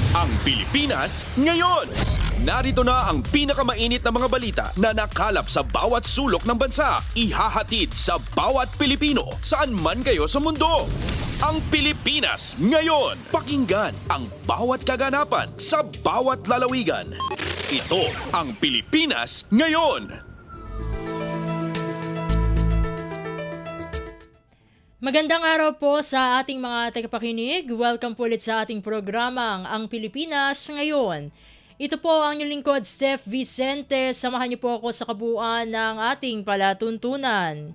Ang Pilipinas ngayon. Narito na ang pinakamainit na mga balita na nakalap sa bawat sulok ng bansa. Ihahatid sa bawat Pilipino saan man kayo sa mundo. Ang Pilipinas ngayon. Pakinggan ang bawat kaganapan sa bawat lalawigan. Ito ang Pilipinas ngayon. Magandang araw po sa ating mga tagapakinig. Welcome po ulit sa ating programang Ang Pilipinas Ngayon. Ito po ang inyong lingkod, Steph Vicente. Samahan niyo po ako sa kabuuan ng ating palatuntunan.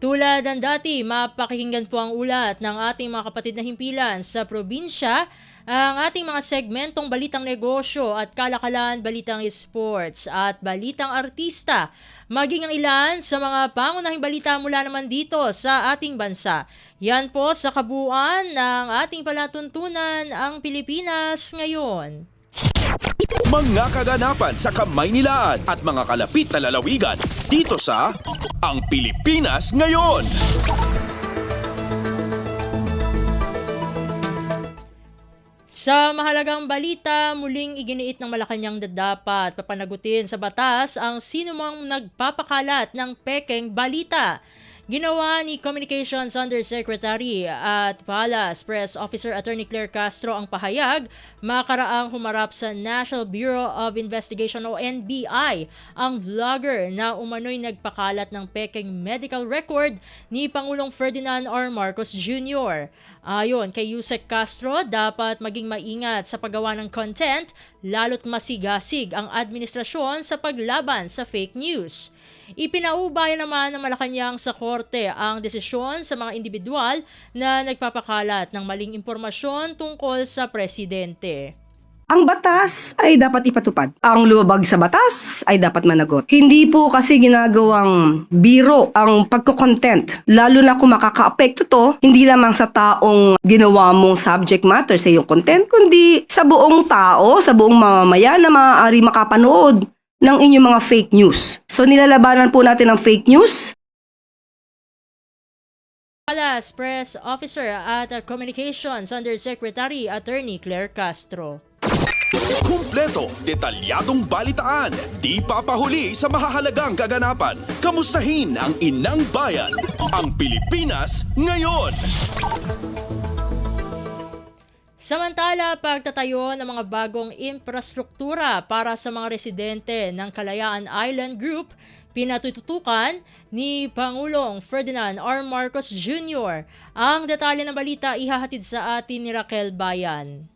Tulad ng dati, mapakikinggan po ang ulat ng ating mga kapatid na himpilan sa probinsya, ang ating mga segmentong balitang negosyo at kalakalan, balitang sports at balitang artista, maging ang ilan sa mga pangunahing balita mula naman dito sa ating bansa. Yan po sa kabuuan ng ating palatuntunan, Ang Pilipinas Ngayon. Mga kaganapan sa Kamaynilaan at mga kalapit na lalawigan dito sa Ang Pilipinas Ngayon. Sa mahalagang balita, muling iginiit ng Malacanang na dapat papanagutin sa batas ang sinumang nagpapakalat ng pekeng balita. Ginawa ni Communications Undersecretary at Palace Press Officer Attorney Claire Castro ang pahayag makaraang humarap sa National Bureau of Investigation o NBI ang vlogger na umano'y nagpakalat ng pekeng medical record ni Pangulong Ferdinand R. Marcos Jr. Ayon kay Yusek Castro, dapat maging maingat sa paggawa ng content lalo't masigasig ang administrasyon sa paglaban sa fake news. Ipinaubaya naman ng Malacanang sa korte ang desisyon sa mga individual na nagpapakalat ng maling impormasyon tungkol sa presidente. Ang batas ay dapat ipatupad. Ang lumabag sa batas ay dapat managot. Hindi po kasi ginagawang biro ang pagko-content. Lalo na kung makaka-apekto to, hindi lamang sa taong ginawa mong subject matter sa iyong content, kundi sa buong tao, sa buong mamamayan na maaari makapanood ng inyong mga fake news. So nilalabanan po natin ang fake news. Palace Press Officer at Communications Undersecretary Attorney Claire Castro. Kumpleto, detalyadong balitaan, di papahuli sa mahahalagang kaganapan. Kamustahin ang inang bayan, ang Pilipinas ngayon. Samantala, pagtatayo ng mga bagong infrastruktura para sa mga residente ng Kalayaan Island Group, pinatututukan ni Pangulong Ferdinand R. Marcos Jr. Ang detalye ng balita ihahatid sa atin ni Raquel Bayan.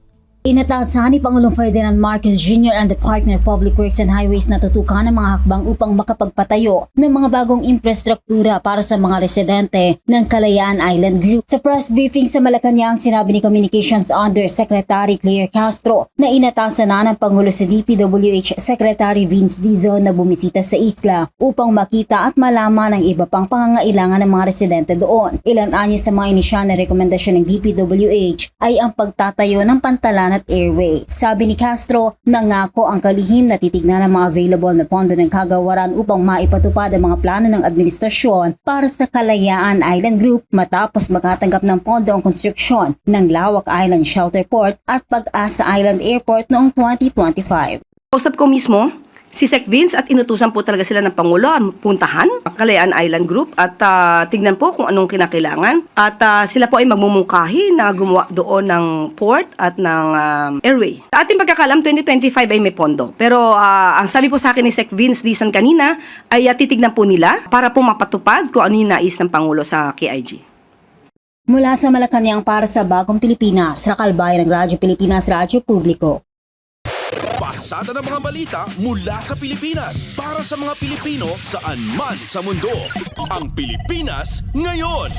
Inatasan ni Pangulong Ferdinand Marcos Jr. ang Department of Public Works and Highways na tutukan ng mga hakbang upang makapagpatayo ng mga bagong infrastruktura para sa mga residente ng Kalayaan Island Group. Sa press briefing sa Malacanang, sinabi ni Communications Undersecretary Claire Castro na inatasan na ng Pangulo sa DPWH Secretary Vince Dizon na bumisita sa isla upang makita at malaman ang iba pang pangangailangan ng mga residente doon. Ilan anya sa mga inisyal na rekomendasyon ng DPWH ay ang pagtatayo ng pantalan at airway. Sabi ni Castro, nangako ang kalihim na titignan ang mga available na pondo ng kagawaran upang maipatupad ang mga plano ng administrasyon para sa Kalayaan Island Group matapos makatanggap ng pondo ang konstruksyon ng Lawak Island Shelter Port at Pag-asa Island Airport noong 2025. Kausap ko mismo si Sec Vince at inutusan po talaga sila ng Pangulo ang puntahan ang Kalayaan Island Group at tignan po kung anong kinakailangan. At sila po ay magmumungkahi na gumawa doon ng port at ng airway. Sa ating pagkakalam, 2025 ay may pondo. Pero ang sabi po sa akin ni Sec Vince Dizon kanina ay titignan po nila para po mapatupad kung ano yung nais ng Pangulo sa KIG. Mula sa Malacanang para sa Bagong Pilipinas, Raquel Bayan ng Radyo Pilipinas, Radyo Publiko. Pasada ng mga balita mula sa Pilipinas para sa mga Pilipino saan man sa mundo. Ang Pilipinas ngayon.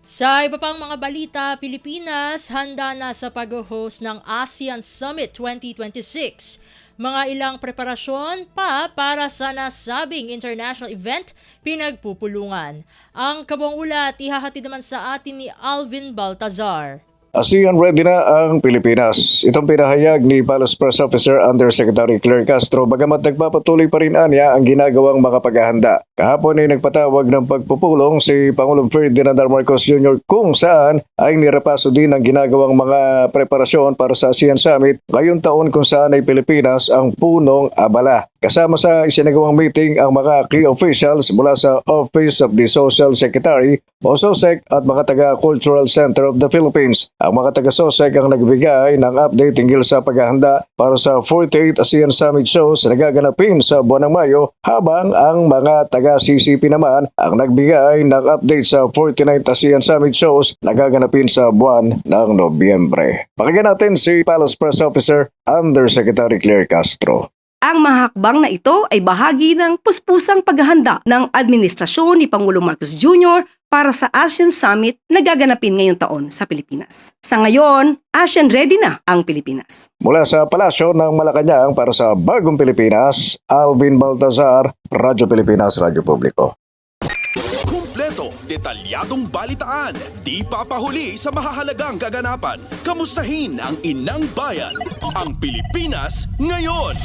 Sa iba pang mga balita, Pilipinas handa na sa pag-host ng ASEAN Summit 2026. Mga ilang preparasyon pa para sa nasabing international event pinagpupulungan. Ang kabuang ulat ihahatid naman sa atin ni Alvin Baltazar. ASEAN ready na ang Pilipinas. Itong pinahayag ni Palace Press Officer Undersecretary Claire Castro bagamat nagpapatuloy pa rin anya ang ginagawang mga paghahanda. Kahapon ay nagpatawag ng pagpupulong si Pangulong Ferdinand R. Marcos Jr. kung saan ay nirepaso din ang ginagawang mga preparasyon para sa ASEAN Summit ngayong taon kung saan ay Pilipinas ang punong abala. Kasama sa isinagawang meeting ang mga key officials mula sa Office of the Social Secretary o SOSEC at mga taga-Cultural Center of the Philippines. Ang mga taga-SOSEC ang nagbigay ng update tingil sa paghahanda para sa 48 ASEAN Summit shows na gaganapin sa buwan ng Mayo habang ang mga taga-CCP naman ang nagbigay ng update sa 49 ASEAN Summit shows na gaganapin sa buwan ng Nobyembre. Pakinggan natin si Palace Press Officer Undersecretary Claire Castro. Ang mga hakbang na ito ay bahagi ng puspusang paghahanda ng administrasyon ni Pangulong Marcos Jr. para sa ASEAN Summit na gaganapin ngayong taon sa Pilipinas. Sa ngayon, ASEAN ready na ang Pilipinas. Mula sa Palasyo ng Malacanang para sa Bagong Pilipinas, Alvin Baltazar, Radyo Pilipinas, Radyo Publiko. Kumpleto, detalyadong balitaan, di papahuli sa mahahalagang kaganapan. Kamustahin ang inang bayan, ang Pilipinas ngayon.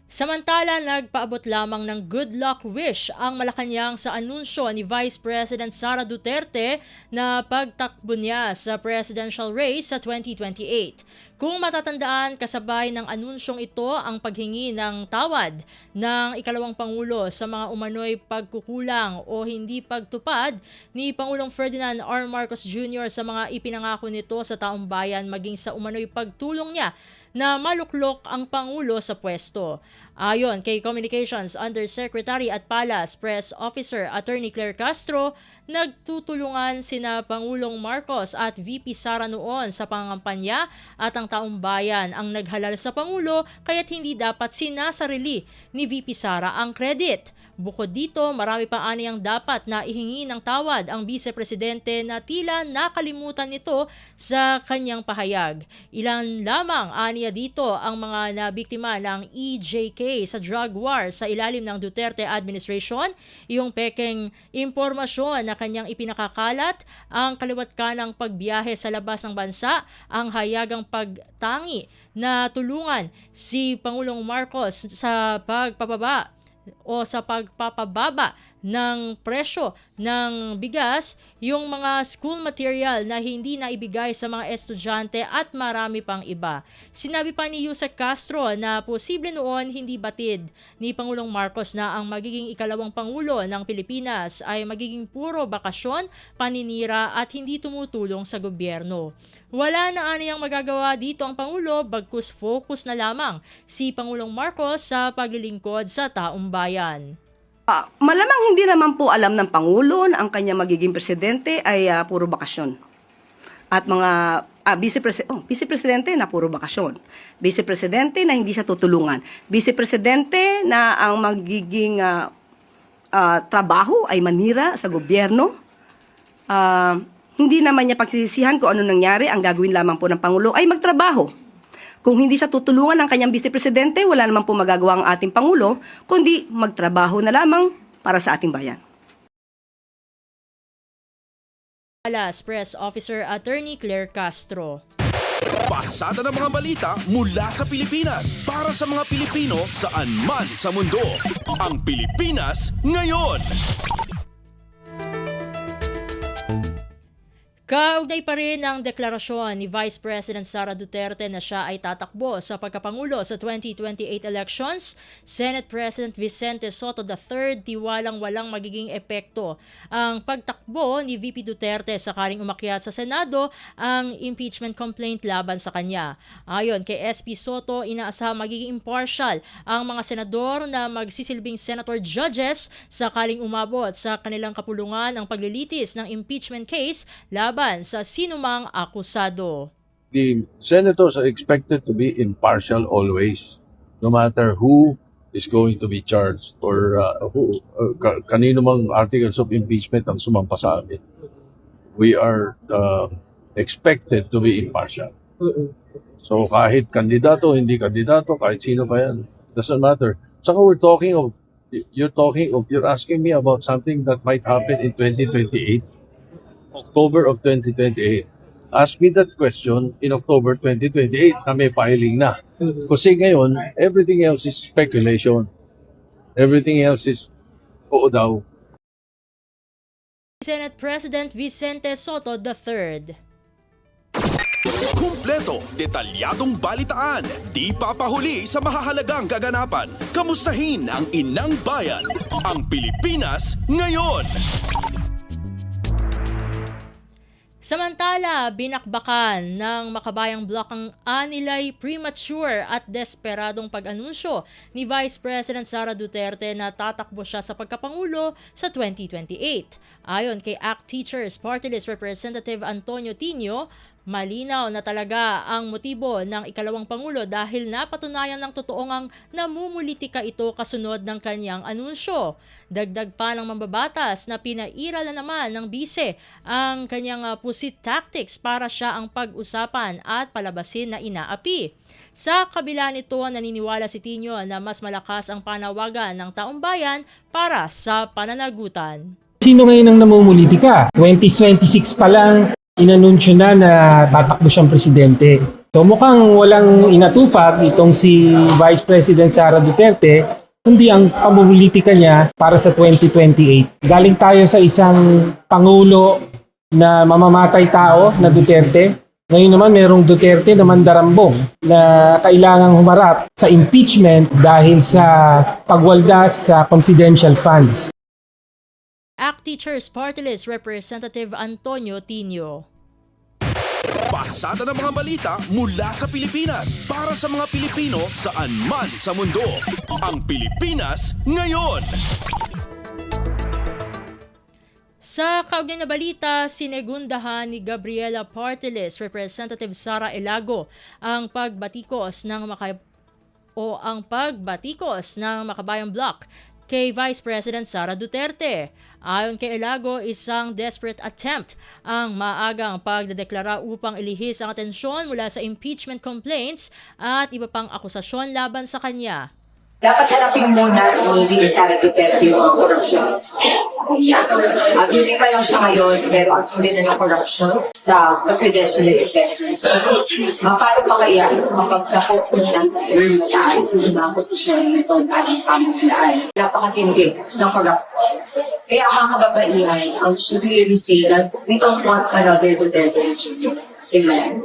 Samantala, nagpaabot lamang ng good luck wish ang Malacanang sa anunsyo ni Vice President Sara Duterte na pagtakbo niya sa presidential race sa 2028. Kung matatandaan, kasabay ng anunsyong ito ang paghingi ng tawad ng ikalawang Pangulo sa mga umano'y pagkukulang o hindi pagtupad ni Pangulong Ferdinand R. Marcos Jr. sa mga ipinangako nito sa taong bayan maging sa umano'y pagtulong niya na maluklok ang Pangulo sa pwesto. Ayon kay Communications Undersecretary at Palace Press Officer Attorney Claire Castro, nagtutulungan sina Pangulong Marcos at VP Sara noon sa pangampanya at ang taong bayan ang naghalal sa Pangulo kaya't hindi dapat sinasarili ni VP Sara ang credit. Bukod dito, marami pa aniyang dapat na ihingi ng tawad ang Vice Presidente na tila nakalimutan nito sa kanyang pahayag. Ilan lamang aniya dito ang mga nabiktima ng EJK sa drug war sa ilalim ng Duterte administration, iyong pekeng impormasyon na kanyang ipinakakalat, ang kaliwat kanang pagbiyahe sa labas ng bansa, ang hayagang pagtangi na tulungan si Pangulong Marcos sa pagpapababa ng presyo ng bigas, yung mga school material na hindi na ibigay sa mga estudyante at marami pang iba. Sinabi pa ni Yusek Castro na posible noon hindi batid ni Pangulong Marcos na ang magiging ikalawang Pangulo ng Pilipinas ay magiging puro bakasyon, paninira at hindi tumutulong sa gobyerno. Wala na aniyang magagawa dito ang Pangulo bagkus focus na lamang si Pangulong Marcos sa paglilingkod sa taong bayan. Malamang hindi naman po alam ng Pangulo na ang kanya magiging presidente ay puro bakasyon. At mga Vice Presidente na puro bakasyon. Vice Presidente na hindi siya tutulungan. Vice Presidente na ang magiging trabaho ay manira sa gobyerno. Hindi naman niya pagsisisihan kung ano nangyari. Ang gagawin lamang po ng Pangulo ay magtrabaho. Kung hindi siya tutulungan ng kanyang Vice Presidente, wala naman po magagawa ang ating Pangulo, kundi magtrabaho na lamang para sa ating bayan. Palace Press Officer Attorney Claire Castro. Pasada ng mga balita mula sa Pilipinas para sa mga Pilipino saan man sa mundo. Ang Pilipinas ngayon. Kaugnay pa rin ang deklarasyon ni Vice President Sara Duterte na siya ay tatakbo sa pagkapangulo sa 2028 elections, Senate President Vicente Sotto III tiwalang walang magiging epekto ang pagtakbo ni VP Duterte sakaling umakyat sa Senado ang impeachment complaint laban sa kanya. Ayon kay SP Sotto, inaasahang magiging impartial ang mga senador na magsisilbing senator judges sakaling umabot sa kanilang kapulungan ang paglilitis ng impeachment case laban sa sinumang akusado. The senators are expected to be impartial always, no matter who is going to be charged or kanino mang articles of impeachment ang sumampa sa amin. We are expected to be impartial. So kahit kandidato, hindi kandidato, kahit sino pa yan, doesn't matter. Saka you're asking me about something that might happen in 2028. October of 2028. Ask me that question in October 2028 na may filing na. Kasi ngayon, everything else is speculation. Everything else is oo daw. Senate President Vicente Soto III. Kumpleto, detalyadong balitaan, di papahuli sa mahahalagang kaganapan. Kamustahin ang inang bayan, ang Pilipinas ngayon. Samantala, binakbakan ng Makabayang Bloc ang anilay premature at desperadong pag-anunsyo ni Vice President Sara Duterte na tatakbo siya sa pagkapangulo sa 2028. Ayon kay ACT Teachers Party List Representative Antonio Tino, malinaw na talaga ang motibo ng ikalawang Pangulo dahil napatunayan ng totoong ang namumulitika ito kasunod ng kanyang anunsyo. Dagdag pa ng mambabatas na pinairal na naman ng bise ang kanyang pusit tactics para siya ang pag-usapan at palabasin na inaapi. Sa kabila nito, naniniwala si Tino na mas malakas ang panawagan ng taong bayan para sa pananagutan. Sino ngayon ang namumulitika? 2026 pa lang, inanunsyo na tatakbo siyang presidente. So mukhang walang inatupag itong si Vice President Sara Duterte, kundi ang pamumulitika niya para sa 2028. Galing tayo sa isang pangulo na mamamatay tao na Duterte. Ngayon naman merong Duterte na mandarambong na kailangang humarap sa impeachment dahil sa pagwaldas sa confidential funds. ACT Teachers Party List Representative Antonio Tino. Pasada ng mga balita mula sa Pilipinas para sa mga Pilipino saan man sa mundo. Ang Pilipinas ngayon. Sa kaugnay na balita, sinegundahan ni Gabriela Party List Representative Sara Elago ang pagbatikos ng Makabayang Bloc kay Vice President Sara Duterte. Ayon kay Elago, isang desperate attempt ang maagang pagdedeklara upang ilihis ang atensyon mula sa impeachment complaints at iba pang akusasyon laban sa kanya. Dapat harapin muna ni Sara Duterte yung korupsyon sa kanya. Hindi pa lang siya ngayon, pero at huli na yung korupsyon sa confidential intelligence. Paano pa kaya mapagkakot ng mataas yung mga posisyon nito at pamahalaan? Napakatindi ng korupsyon. Kaya mga kababaihan, ang should we really say that we don't want another Duterte regime. Amen.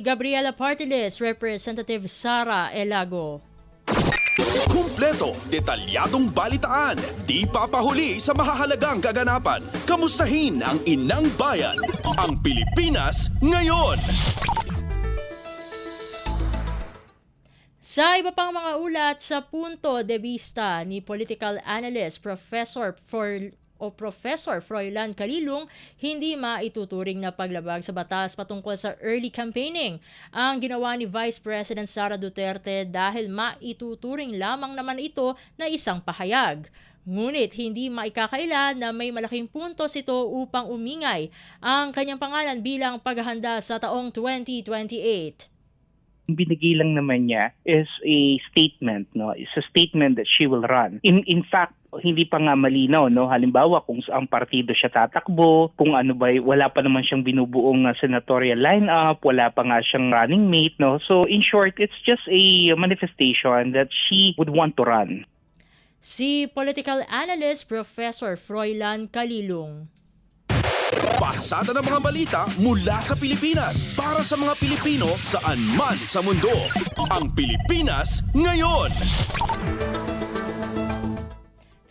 Gabriela Party List Representative Sara Elago. Kumpleto, detalyadong balitaan, di papahuli sa mahahalagang kaganapan. Kamustahin ang inang bayan, ang Pilipinas ngayon. Sa iba pang mga ulat sa punto de vista ni political analyst Professor Froilan Calilong, hindi maituturing na paglabag sa batas patungkol sa early campaigning ang ginawa ni Vice President Sara Duterte dahil maituturing lamang naman ito na isang pahayag. Ngunit hindi maikakaila na may malaking puntos ito upang umingay ang kanyang pangalan bilang paghahanda sa taong 2028. Binigay lang naman niya is a statement, no? It's a statement that she will run. In fact, hindi pa nga malinaw, no? Halimbawa kung saang partido siya tatakbo, kung ano ba, wala pa naman siyang binubuong senatorial lineup, wala pa nga siyang running mate, no? So in short, it's just a manifestation that she would want to run. Si political analyst Professor Froilan Calilong. Pasada ng mga balita mula sa Pilipinas para sa mga Pilipino saan man sa mundo. Ang Pilipinas ngayon.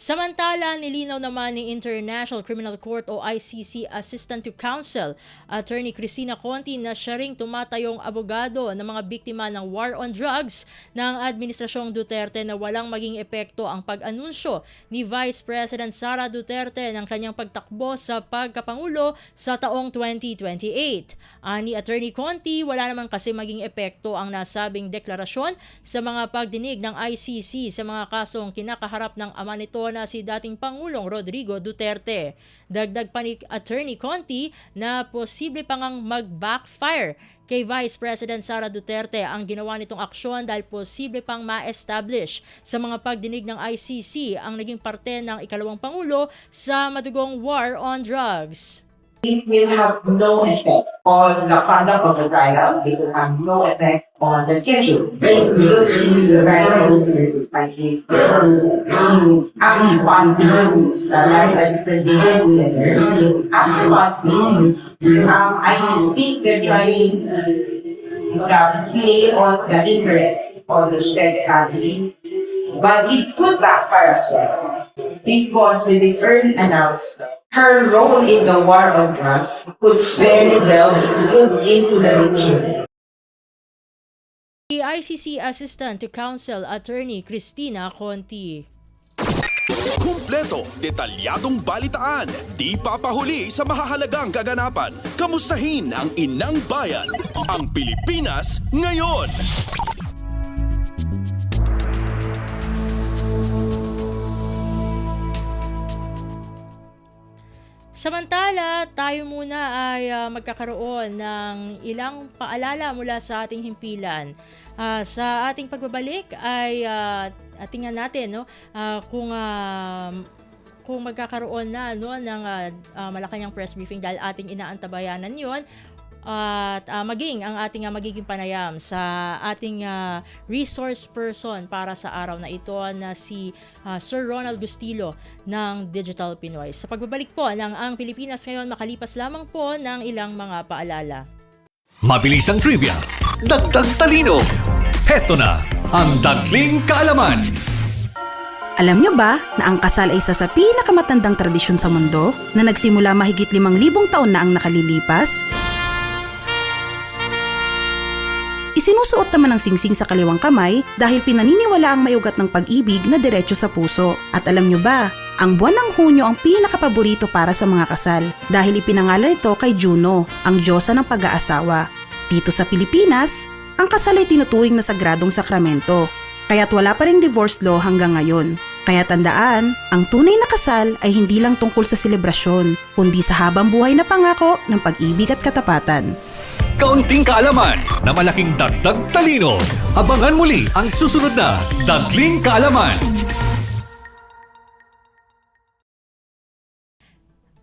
Samantala, nilinaw naman ni International Criminal Court o ICC Assistant to Counsel, Attorney Cristina Conti, na siya ring tumatayong abogado ng mga biktima ng war on drugs ng Administrasyong Duterte na walang maging epekto ang pag-anunsyo ni Vice President Sara Duterte ng kanyang pagtakbo sa pagkapangulo sa taong 2028. Ani Attorney Conti, wala naman kasi maging epekto ang nasabing deklarasyon sa mga pagdinig ng ICC sa mga kasong kinakaharap ng ama nito na si dating Pangulong Rodrigo Duterte. Dagdag pa ni Attorney Conti na posible pa ngang mag-backfire kay Vice President Sara Duterte ang ginawa nitong aksyon dahil posible pang ma-establish sa mga pagdinig ng ICC ang naging parte ng ikalawang Pangulo sa madugong war on drugs. It will have no effect on the conduct of the trial. It will have no effect on the schedule. The trial is like this. Asking funds, like I said, asking funds. I think they're trying to play on the interest of the state family, but it could backfire as well. Because with this early announcement, her role in the war on drugs could very well move into the picture. The ICC Assistant to Counsel Attorney Cristina Conti. Kumpleto, detalyadong balitaan, di papahuli sa mahahalagang kaganapan. Kamustahin ang inang bayan, ang Pilipinas ngayon. Samantala, tayo muna ay magkakaroon ng ilang paalala mula sa ating himpilan. Sa ating pagbabalik ay tingnan natin kung magkakaroon na ng Malacanang press briefing dahil ating inaantabayanan yon. At maging ang ating magiging panayam sa ating resource person para sa araw na ito na si Sir Ronald Gustilo ng Digital Pinoy. Sa pagbabalik po ng Ang Pilipinas Ngayon, makalipas lamang po ng ilang mga paalala. Mabilis ang trivia, dagdag talino. Heto na ang Dagling Kaalaman. Alam nyo ba na ang kasal ay isa sa pinakamatandang tradisyon sa mundo na nagsimula mahigit 5,000 taon na ang nakalilipas? Isinusuot naman ang singsing sa kaliwang kamay dahil pinaniniwala ang maiugat ng pag-ibig na diretso sa puso. At alam nyo ba, ang buwan ng Hunyo ang pinakapaborito para sa mga kasal dahil ipinangalan ito kay Juno, ang diyosa ng pag-aasawa. Dito sa Pilipinas, ang kasal ay tinuturing na sagradong sakramento, kaya't wala pa ring divorce law hanggang ngayon. Kaya tandaan, ang tunay na kasal ay hindi lang tungkol sa selebrasyon, kundi sa habang buhay na pangako ng pag-ibig at katapatan. Kaunting kaalaman na malaking dagdag talino. Abangan muli ang susunod na Dagling Kaalaman.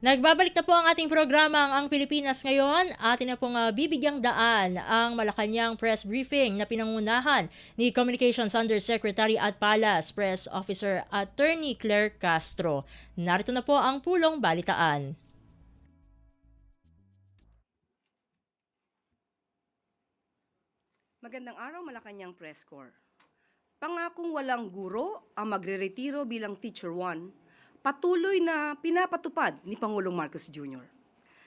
Nagbabalik na po ang ating programang Ang Pilipinas Ngayon. Atin na pong bibigyang daan ang Malacanang press briefing na pinangunahan ni Communications Undersecretary at Palace Press Officer Attorney Claire Castro. Narito na po ang pulong balitaan. Magandang araw, Malacanang Press Corps. Pangakong walang guro ang magre-retiro bilang Teacher 1, patuloy na pinapatupad ni Pangulong Marcos Jr.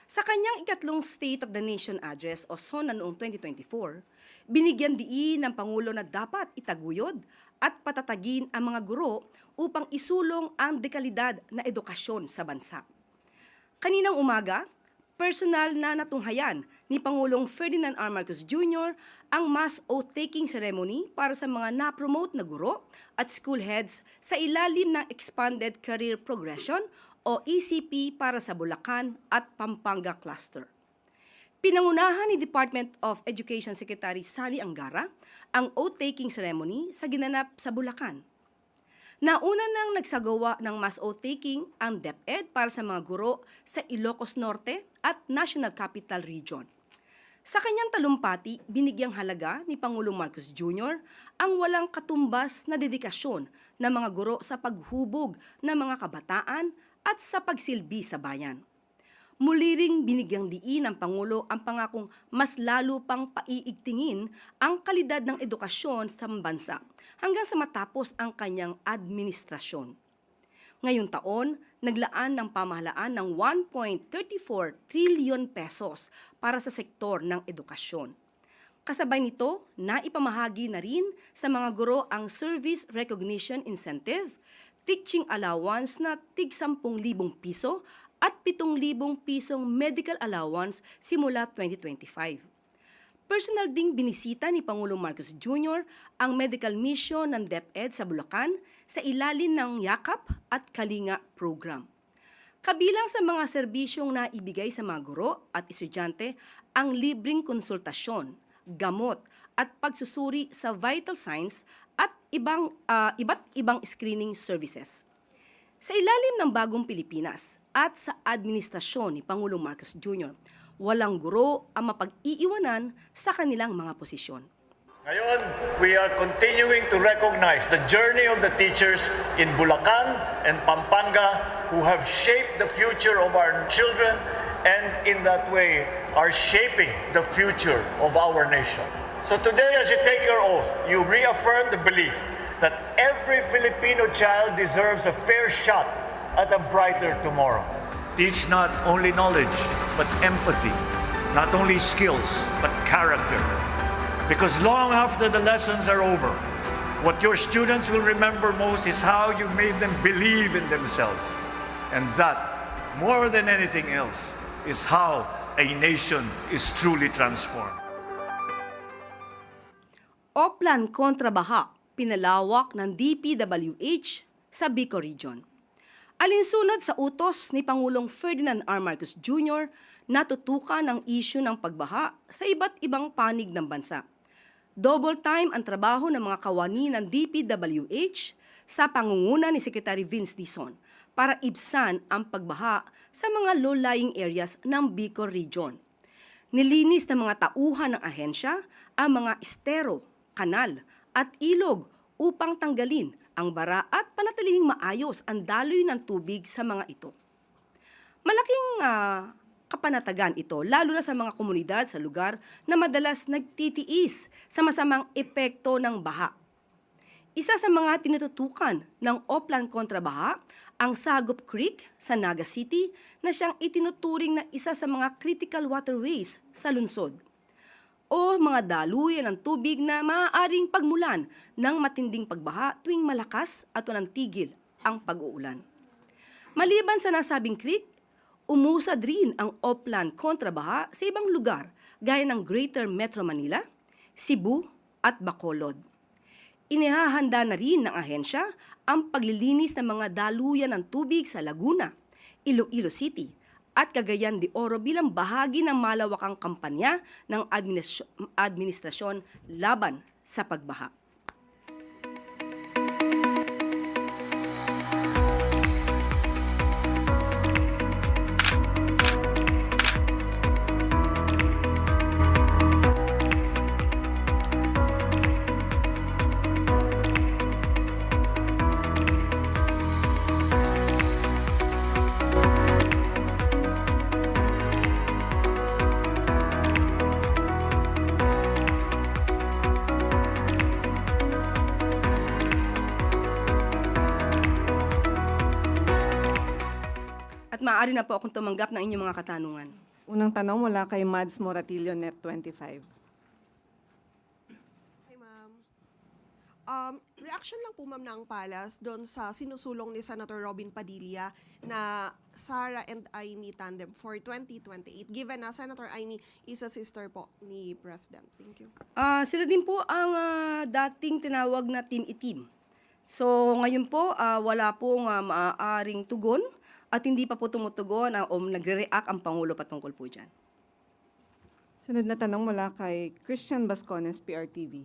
Sa kanyang ikatlong State of the Nation Address o SONA noong 2024, binigyan diin ng Pangulo na dapat itaguyod at patatagin ang mga guro upang isulong ang dekalidad na edukasyon sa bansa. Kaninang umaga, personal na natunghayan ni Pangulong Ferdinand R. Marcos Jr. ang mass oath-taking ceremony para sa mga na-promote na guro at school heads sa ilalim ng Expanded Career Progression o ECP para sa Bulacan at Pampanga Cluster. Pinangunahan ni Department of Education Secretary Sani Angara ang oath-taking ceremony sa ginanap sa Bulacan. Nauna nang nagsagawa ng mass oath-taking ang DepEd para sa mga guro sa Ilocos Norte at National Capital Region. Sa kanyang talumpati, binigyang halaga ni Pangulong Marcos Jr. ang walang katumbas na dedikasyon ng mga guro sa paghubog ng mga kabataan at sa pagsilbi sa bayan. Muli ring binigyang diin ng Pangulo ang pangakong mas lalo pang paiigtingin ang kalidad ng edukasyon sa bansa hanggang sa matapos ang kanyang administrasyon. Ngayong taon, naglaan ng pamahalaan ng 1.34 trillion pesos para sa sektor ng edukasyon. Kasabay nito, naipamahagi na rin sa mga guro ang Service Recognition Incentive, Teaching Allowance na tig 10,000 piso at 7,000 pisong medical allowance simula 2025. Personal ding binisita ni Pangulong Marcos Jr. ang medical mission ng DepEd sa Bulacan sa ilalim ng Yakap at Kalinga program. Kabilang sa mga serbisyong naibigay sa mga guro at estudyante ang libreng konsultasyon, gamot at pagsusuri sa vital signs at iba't ibang screening services. Sa ilalim ng bagong Pilipinas at sa administrasyon ni Pangulong Marcos Jr., walang guro ang mapag-iiwanan sa kanilang mga posisyon. Ngayon, we are continuing to recognize the journey of the teachers in Bulacan and Pampanga who have shaped the future of our children and in that way are shaping the future of our nation. So today, as you take your oath, you reaffirm the belief that every Filipino child deserves a fair shot at a brighter tomorrow. Teach not only knowledge, but empathy, not only skills, but character. Because long after the lessons are over, what your students will remember most is how you made them believe in themselves. And that, more than anything else, is how a nation is truly transformed. Oplan kontra baha, pinalawak ng DPWH sa Bicol Region. Alinsunod sa utos ni Pangulong Ferdinand R. Marcos Jr. na tutukan ang isyu ng pagbaha sa iba't ibang panig ng bansa. Double time ang trabaho ng mga kawani ng DPWH sa pangunguna ni Secretary Vince Dizon para ibsan ang pagbaha sa mga low-lying areas ng Bicol Region. Nilinis ng mga tauhan ng ahensya ang mga estero, kanal at ilog upang tanggalin ang bara at panatilihing maayos ang daloy ng tubig sa mga ito. Malaking kapanatagan ito, lalo na sa mga komunidad sa lugar na madalas nagtitiis sa masamang epekto ng baha. Isa sa mga tinututukan ng Oplan kontra baha, ang Sagup Creek sa Naga City na siyang itinuturing na isa sa mga critical waterways sa lungsod o mga daluyan ng tubig na maaaring pagmulan ng matinding pagbaha tuwing malakas at walang tigil ang pag-uulan. Maliban sa nasabing creek, umusad rin ang Oplan kontra baha sa ibang lugar gaya ng Greater Metro Manila, Cebu at Bacolod. Inihahanda na rin ng ahensya ang paglilinis ng mga daluyan ng tubig sa Laguna, Iloilo City at Cagayan de Oro bilang bahagi ng malawakang kampanya ng administrasyon laban sa pagbaha. Maaari na po akong tumanggap ng inyong mga katanungan. Unang tanong mula kay Mads Moratillo, Net25. Hi, ma'am. Reaction lang po, ma'am, ng Palas doon sa sinusulong ni Senator Robin Padilla na Sara and Amy tandem for 2028, given na Senator Amy is a sister po ni President. Thank you. Sila din po ang dating tinawag na Team Itim. So ngayon po, wala pong maaaring tugon at hindi pa po tumutugon o nagre-react ang Pangulo patungkol po dyan. Sunod na tanong mula kay Christian Bascones, PRTV.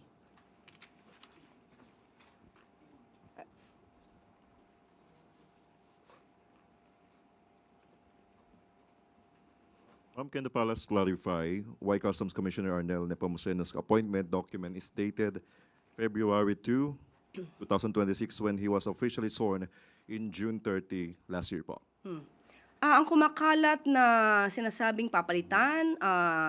Can the Palace clarify why Customs Commissioner Arnel Nepomucenu's appointment document is dated February 2, 2026 when he was officially sworn in June 30 last year po? Ang kumakalat na sinasabing papalitan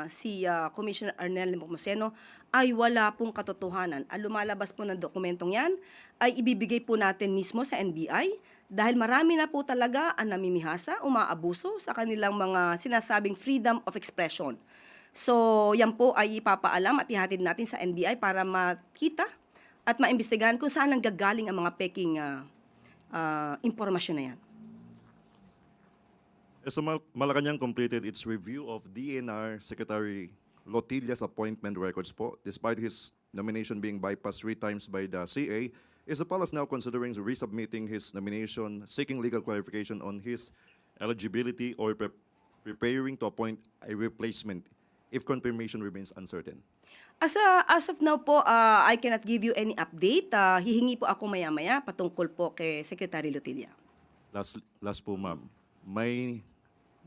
si Commissioner Arnel Nepomuceno ay wala pong katotohanan. Ang lumalabas po ng dokumentong yan ay ibibigay po natin mismo sa NBI dahil marami na po talaga ang namimihasa, umaabuso sa kanilang mga sinasabing freedom of expression. So yan po ay ipapaalam at ihatid natin sa NBI para makita at maimbestigahan kung saan nanggagaling ang mga peking impormasyon na yan. So Malacanang completed its review of DNR Secretary Lotilla's appointment records po. Despite his nomination being bypassed 3 times by the CA, is the Palace now considering resubmitting his nomination, seeking legal clarification on his eligibility or preparing to appoint a replacement if confirmation remains uncertain? As of now po, I cannot give you any update. Hihingi po ako maya-maya patungkol po kay Secretary Lutilla. Last po, ma'am. May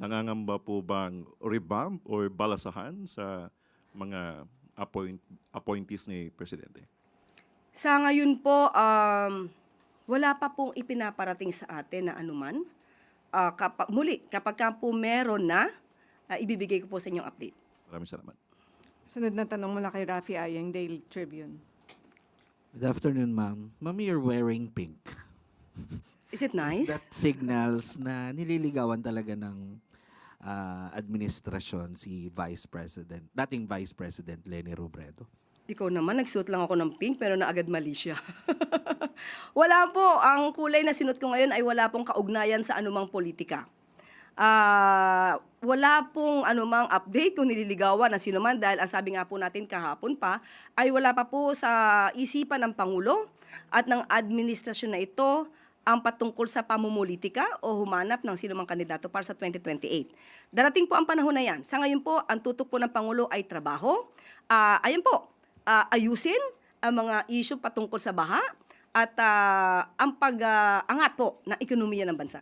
nangangamba po bang revamp or balasahan sa mga appointees ni Presidente? Sa ngayon po, wala pa pong ipinaparating sa atin na anuman. Kapag ka po meron na, ibibigay ko po sa inyong update. Maraming salamat. Sunod na tanong mula kay Rafi Ayeng, Daily Tribune. Good afternoon, ma'am. Ma'am, you're wearing pink. Is it nice? That signals na nililigawan talaga ng administrasyon si dating Vice President Leni Robredo. Ikaw naman, nagsuot lang ako ng pink pero naagad mali siya. Wala po. Ang kulay na sinuot ko ngayon ay wala pong kaugnayan sa anumang politika. Wala pong anumang update kung nililigawan ng sino man dahil ang sabi nga po natin kahapon pa ay wala pa po sa isipan ng Pangulo at ng administrasyon na ito ang patungkol sa pamumulitika o humanap ng sino mang kandidato para sa 2028. Darating po ang panahon na yan. Sa ngayon po, ang tutok po ng Pangulo ay trabaho. Ayun po, ayusin ang mga issue patungkol sa baha at ang pag-angat po ng ekonomiya ng bansa.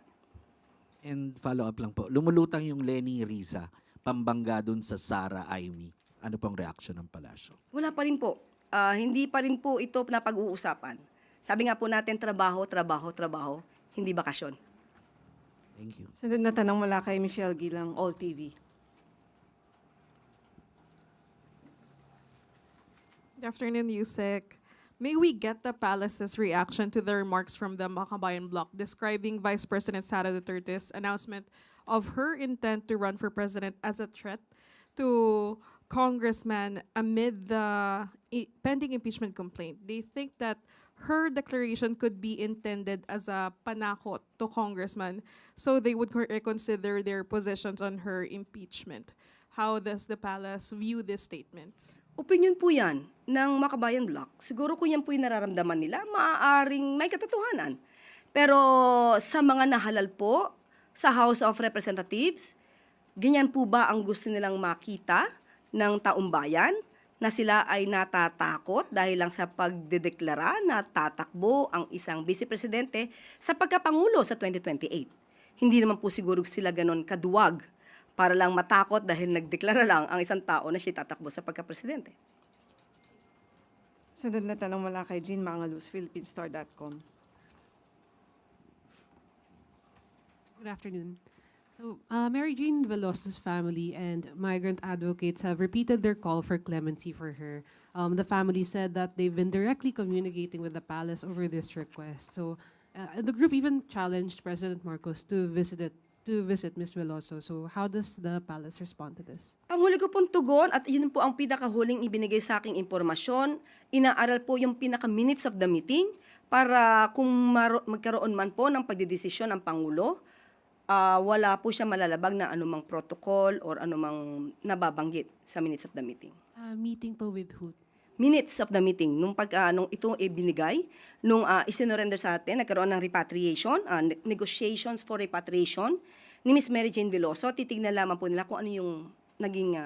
And follow-up lang po, lumulutang yung Leni Riza, pambangga dun sa Sara Aimee. Ano pong reaksyon ng palasyo? Wala pa rin po. Hindi pa rin po ito na pag-uusapan. Sabi nga po natin, trabaho, hindi bakasyon. Thank you. Sunod na tanong mula kay Michelle Gilang, All TV. Good afternoon, Yusek. May we get the palace's reaction to the remarks from the Makabayan bloc describing Vice President Sara Duterte's announcement of her intent to run for president as a threat to congressman amid the pending impeachment complaint? They think that her declaration could be intended as a panakot to congressman, so they would reconsider their positions on her impeachment. How does the palace view these statements? Opinion po yan ng Makabayan Bloc. Siguro kung yan po yung nararamdaman nila, maaaring may katotohanan. Pero sa mga nahalal po sa House of Representatives, ganyan po ba ang gusto nilang makita ng taong bayan na sila ay natatakot dahil lang sa pagdedeklara na tatakbo ang isang vice-presidente sa pagkapangulo sa 2028? Hindi naman po siguro sila ganon kaduwag para lang matakot dahil nagdeklara lang ang isang tao na siya tatakbo sa pagka-presidente. Sunod na tanong mula kay Jean Mangalus, Philippines.com. Good afternoon. So, Mary Jane Veloso's family and migrant advocates have repeated their call for clemency for her. The family said that they've been directly communicating with the palace over this request. So, the group even challenged President Marcos to visit Ms. Veloso. So, how does the palace respond to this? Ang huli ko pong tugon, at yun po ang pinakahuling ibinigay sa aking impormasyon, inaaral po yung pinaka-minutes of the meeting para kung magkaroon man po ng pagdidesisyon ng Pangulo, wala po siya malalabag na anumang protocol or anumang nababanggit sa minutes of the meeting. Meeting po with who? Minutes of the meeting. Nung ito ibinigay, nung isinorender sa atin, nagkaroon ng repatriation, negotiations for repatriation ni Ms. Mary Jane Veloso, titignan lamang po nila kung ano yung naging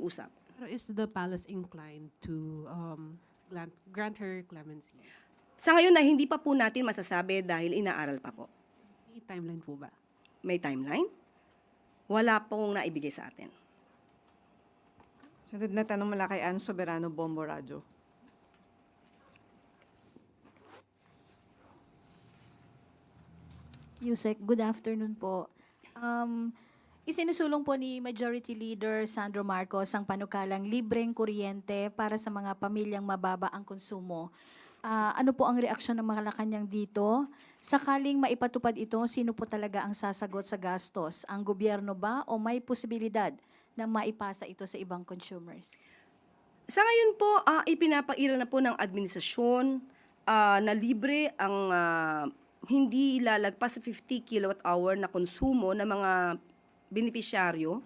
usap. Pero is the palace inclined to grant her clemency? Sa ngayon na hindi pa po natin masasabi dahil inaaral pa po. May timeline po ba? May timeline? Wala pong naibigay sa atin. Sunod na tanong mula kay Ann Soberano, Bombo Radyo. Yusek, good afternoon po. Isinusulong po ni Majority Leader Sandro Marcos ang panukalang libreng kuryente para sa mga pamilyang mababa ang konsumo. Ano po ang reaksyon ng Malacanang dito? Sakaling maipatupad ito, sino po talaga ang sasagot sa gastos? Ang gobyerno ba o may posibilidad na maipasa ito sa ibang consumers? Sa ngayon po, ipinapairal na po ng administrasyon na libre ang hindi lalagpas sa 50 kilowatt-hour na konsumo ng mga benepisyaryo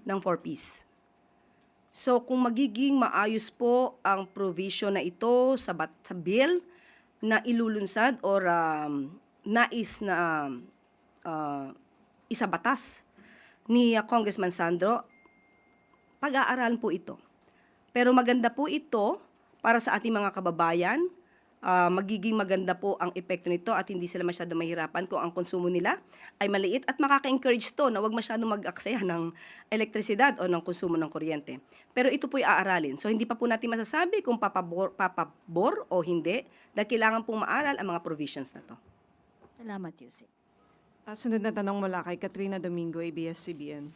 ng 4Ps. So kung magiging maayos po ang provision na ito sa bill na ilulunsad or nais na isabatas ni Congressman Sandro, pag-aaralan po ito. Pero maganda po ito para sa ating mga kababayan. Magiging maganda po ang epekto nito at hindi sila masyado mahirapan kung ang konsumo nila ay maliit at makaka-encourage to na wag masyado mag-aksaya ng elektrisidad o ng konsumo ng kuryente. Pero ito po'y aaralin. So hindi pa po natin masasabi kung papabor o hindi dahil kailangan pong maaral ang mga provisions na to. Salamat, Yusek. Sunod na tanong mula kay Katrina Domingo, ABS-CBN.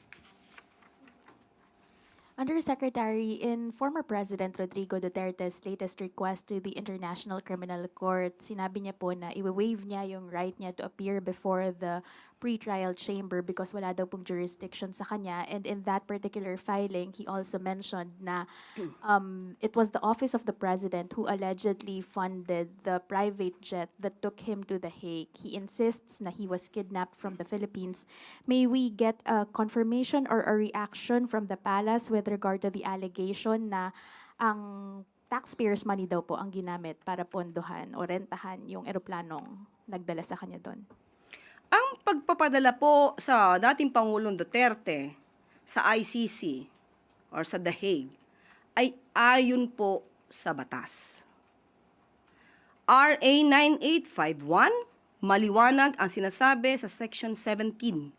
Undersecretary, in former President Rodrigo Duterte's latest request to the International Criminal Court, sinabi niya po na i-waive niya yung right niya to appear before the pre-trial chamber because wala daw pong jurisdiction sa kanya. And in that particular filing, he also mentioned na it was the office of the president who allegedly funded the private jet that took him to The Hague. He insists na he was kidnapped from the Philippines. May we get a confirmation or a reaction from the palace with regard to the allegation na ang taxpayers' money daw po ang ginamit para pondohan o rentahan yung eroplanong nagdala sa kanya doon? Ang pagpapadala po sa dating Pangulong Duterte sa ICC or sa The Hague ay ayon po sa batas. RA 9851, maliwanag ang sinasabi sa Section 17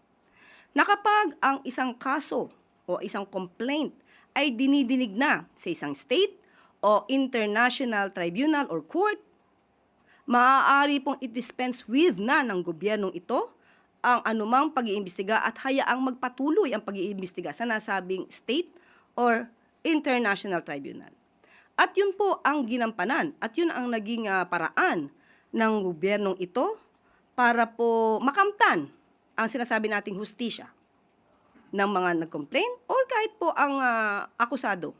na kapag ang isang kaso o isang complaint ay dinidinig na sa isang state o international tribunal or court, maaari pong i-dispense with na ng gobyernong ito ang anumang pag-iimbestiga at hayaang magpatuloy ang pag-iimbestiga sa nasabing state or international tribunal. At yun po ang ginampanan at yun ang naging paraan ng gobyernong ito para po makamtan ang sinasabi nating hustisya ng mga nag-complain or kahit po ang akusado.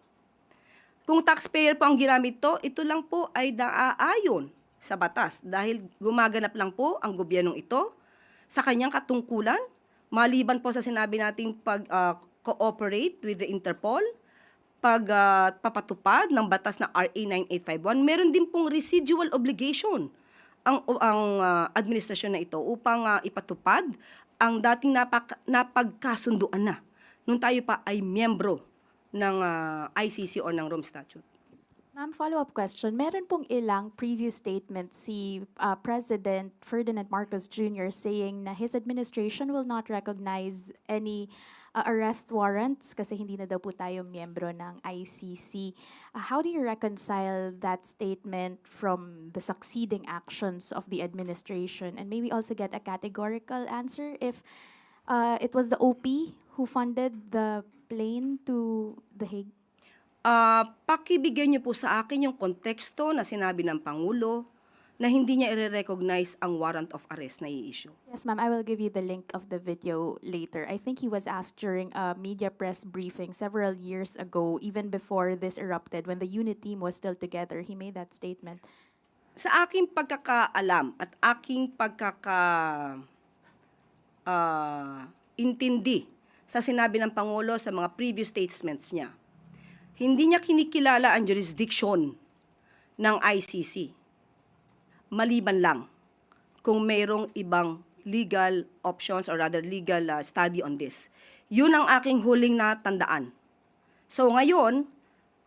Kung taxpayer po ang ginamit ito lang po ay naaayon sa batas dahil gumaganap lang po ang gobyernong ito sa kanyang katungkulan maliban po sa sinabi nating pag-cooperate with the Interpol, pagpapatupad ng batas na RA 9851, meron din pong residual obligation ang administrasyon na ito upang ipatupad ang dating napagkasunduan na nung tayo pa ay miyembro ng ICC o ng Rome Statute. Ma'am, follow-up question. Meron pong ilang previous statements si President Ferdinand Marcos Jr. saying na his administration will not recognize any arrest warrants kasi hindi na daw po tayo miyembro ng ICC. How do you reconcile that statement from the succeeding actions of the administration? And maybe also get a categorical answer if it was the OP who funded the plane to The Hague? Pakibigyan niyo po sa akin yung konteksto na sinabi ng Pangulo na hindi niya i-recognize ang warrant of arrest na i-issue. Yes, ma'am. I will give you the link of the video later. I think he was asked during a media press briefing several years ago, even before this erupted, when the unit team was still together. He made that statement. Sa aking pagkakaalam at aking intindi sa sinabi ng Pangulo sa mga previous statements niya, hindi niya kinikilala ang jurisdiction ng ICC. Maliban lang kung mayroong ibang legal options or rather legal study on this. Yun ang aking huling natandaan. So ngayon,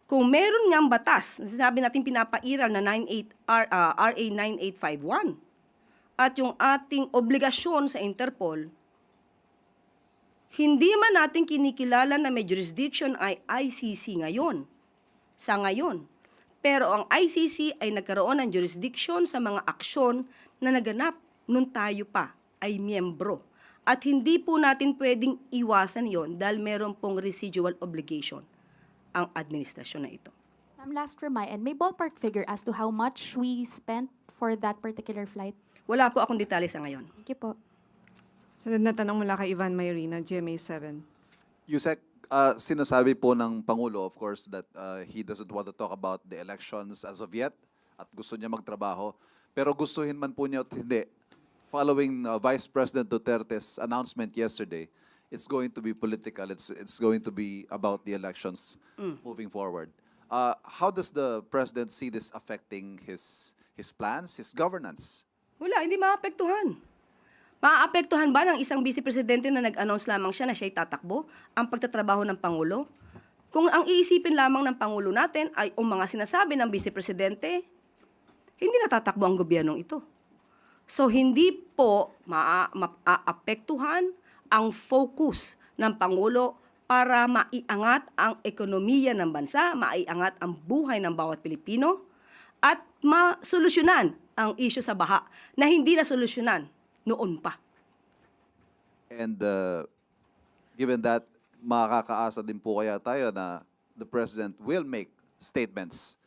kung meron ngang batas, sinabi natin pinapairal na RA 9851 at yung ating obligasyon sa Interpol, hindi man natin kinikilala na may jurisdiction ay ICC ngayon, sa ngayon. Pero ang ICC ay nagkaroon ng jurisdiction sa mga aksyon na naganap nung tayo pa ay miyembro. At hindi po natin pwedeng iwasan yon dahil meron pong residual obligation ang administrasyon na ito. Last remind, may ballpark figure as to how much we spent for that particular flight? Wala po akong detalye sa ngayon. Thank you po. Sunod na tanong mula kay Ivan Mayrina, GMA7. Yusek, sinasabi po ng Pangulo, of course, that he doesn't want to talk about the elections as of yet at gusto niya magtrabaho. Pero gustuhin man po niya at hindi, following Vice President Duterte's announcement yesterday, it's going to be political. It's going to be about the elections moving forward. How does the President see this affecting his plans, his governance? Wala, hindi maapektuhan. Maaapektuhan ba ng isang vice presidente na nag-announce lamang siya na siya'y tatakbo ang pagtatrabaho ng Pangulo? Kung ang iisipin lamang ng Pangulo natin ay o mga sinasabi ng vice presidente, hindi natatakbo ang gobyernong ito. So hindi po maaapektuhan ang focus ng Pangulo para maiangat ang ekonomiya ng bansa, maiangat ang buhay ng bawat Pilipino, at masolusyonan ang issue sa baha na hindi nasolusyonan noon pa. And given that, makakaasa din po kaya tayo na the President will make statements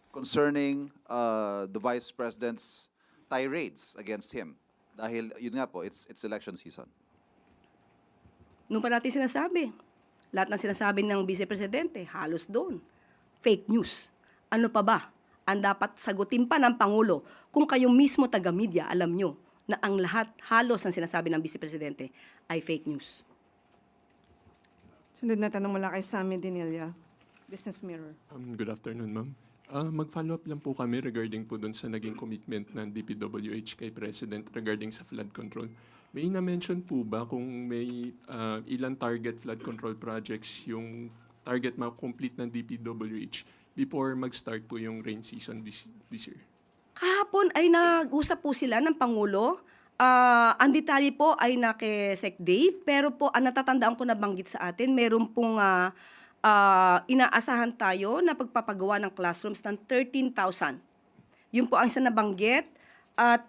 concerning the Vice President's tirades against him. Dahil yun nga po, it's election season. Nung pa natin sinasabi, lahat ng sinasabi ng Vice Presidente, halos doon. Fake news. Ano pa ba ang dapat sagutin pa ng Pangulo kung kayong mismo taga-media alam nyo na ang lahat halos ng sinasabi ng Vice Presidente ay fake news? Sunod na tanong mula kay Sammy Dinilla, Business Mirror. Good afternoon, ma'am. Mag-follow up lang po kami regarding po dun sa naging commitment ng DPWH kay President regarding sa flood control. May na-mention po ba kung may ilang target flood control projects yung target ma-complete ng DPWH before mag-start po yung rain season this year? Kahapon ay nag-usap po sila ng Pangulo. Ang detalye po ay na kay Sec Dave, pero po ang natatandaan ko na banggit sa atin, meron pong inaasahan tayo na pagpapagawa ng classrooms ng 13,000. Yun po ang isa nabanggit. At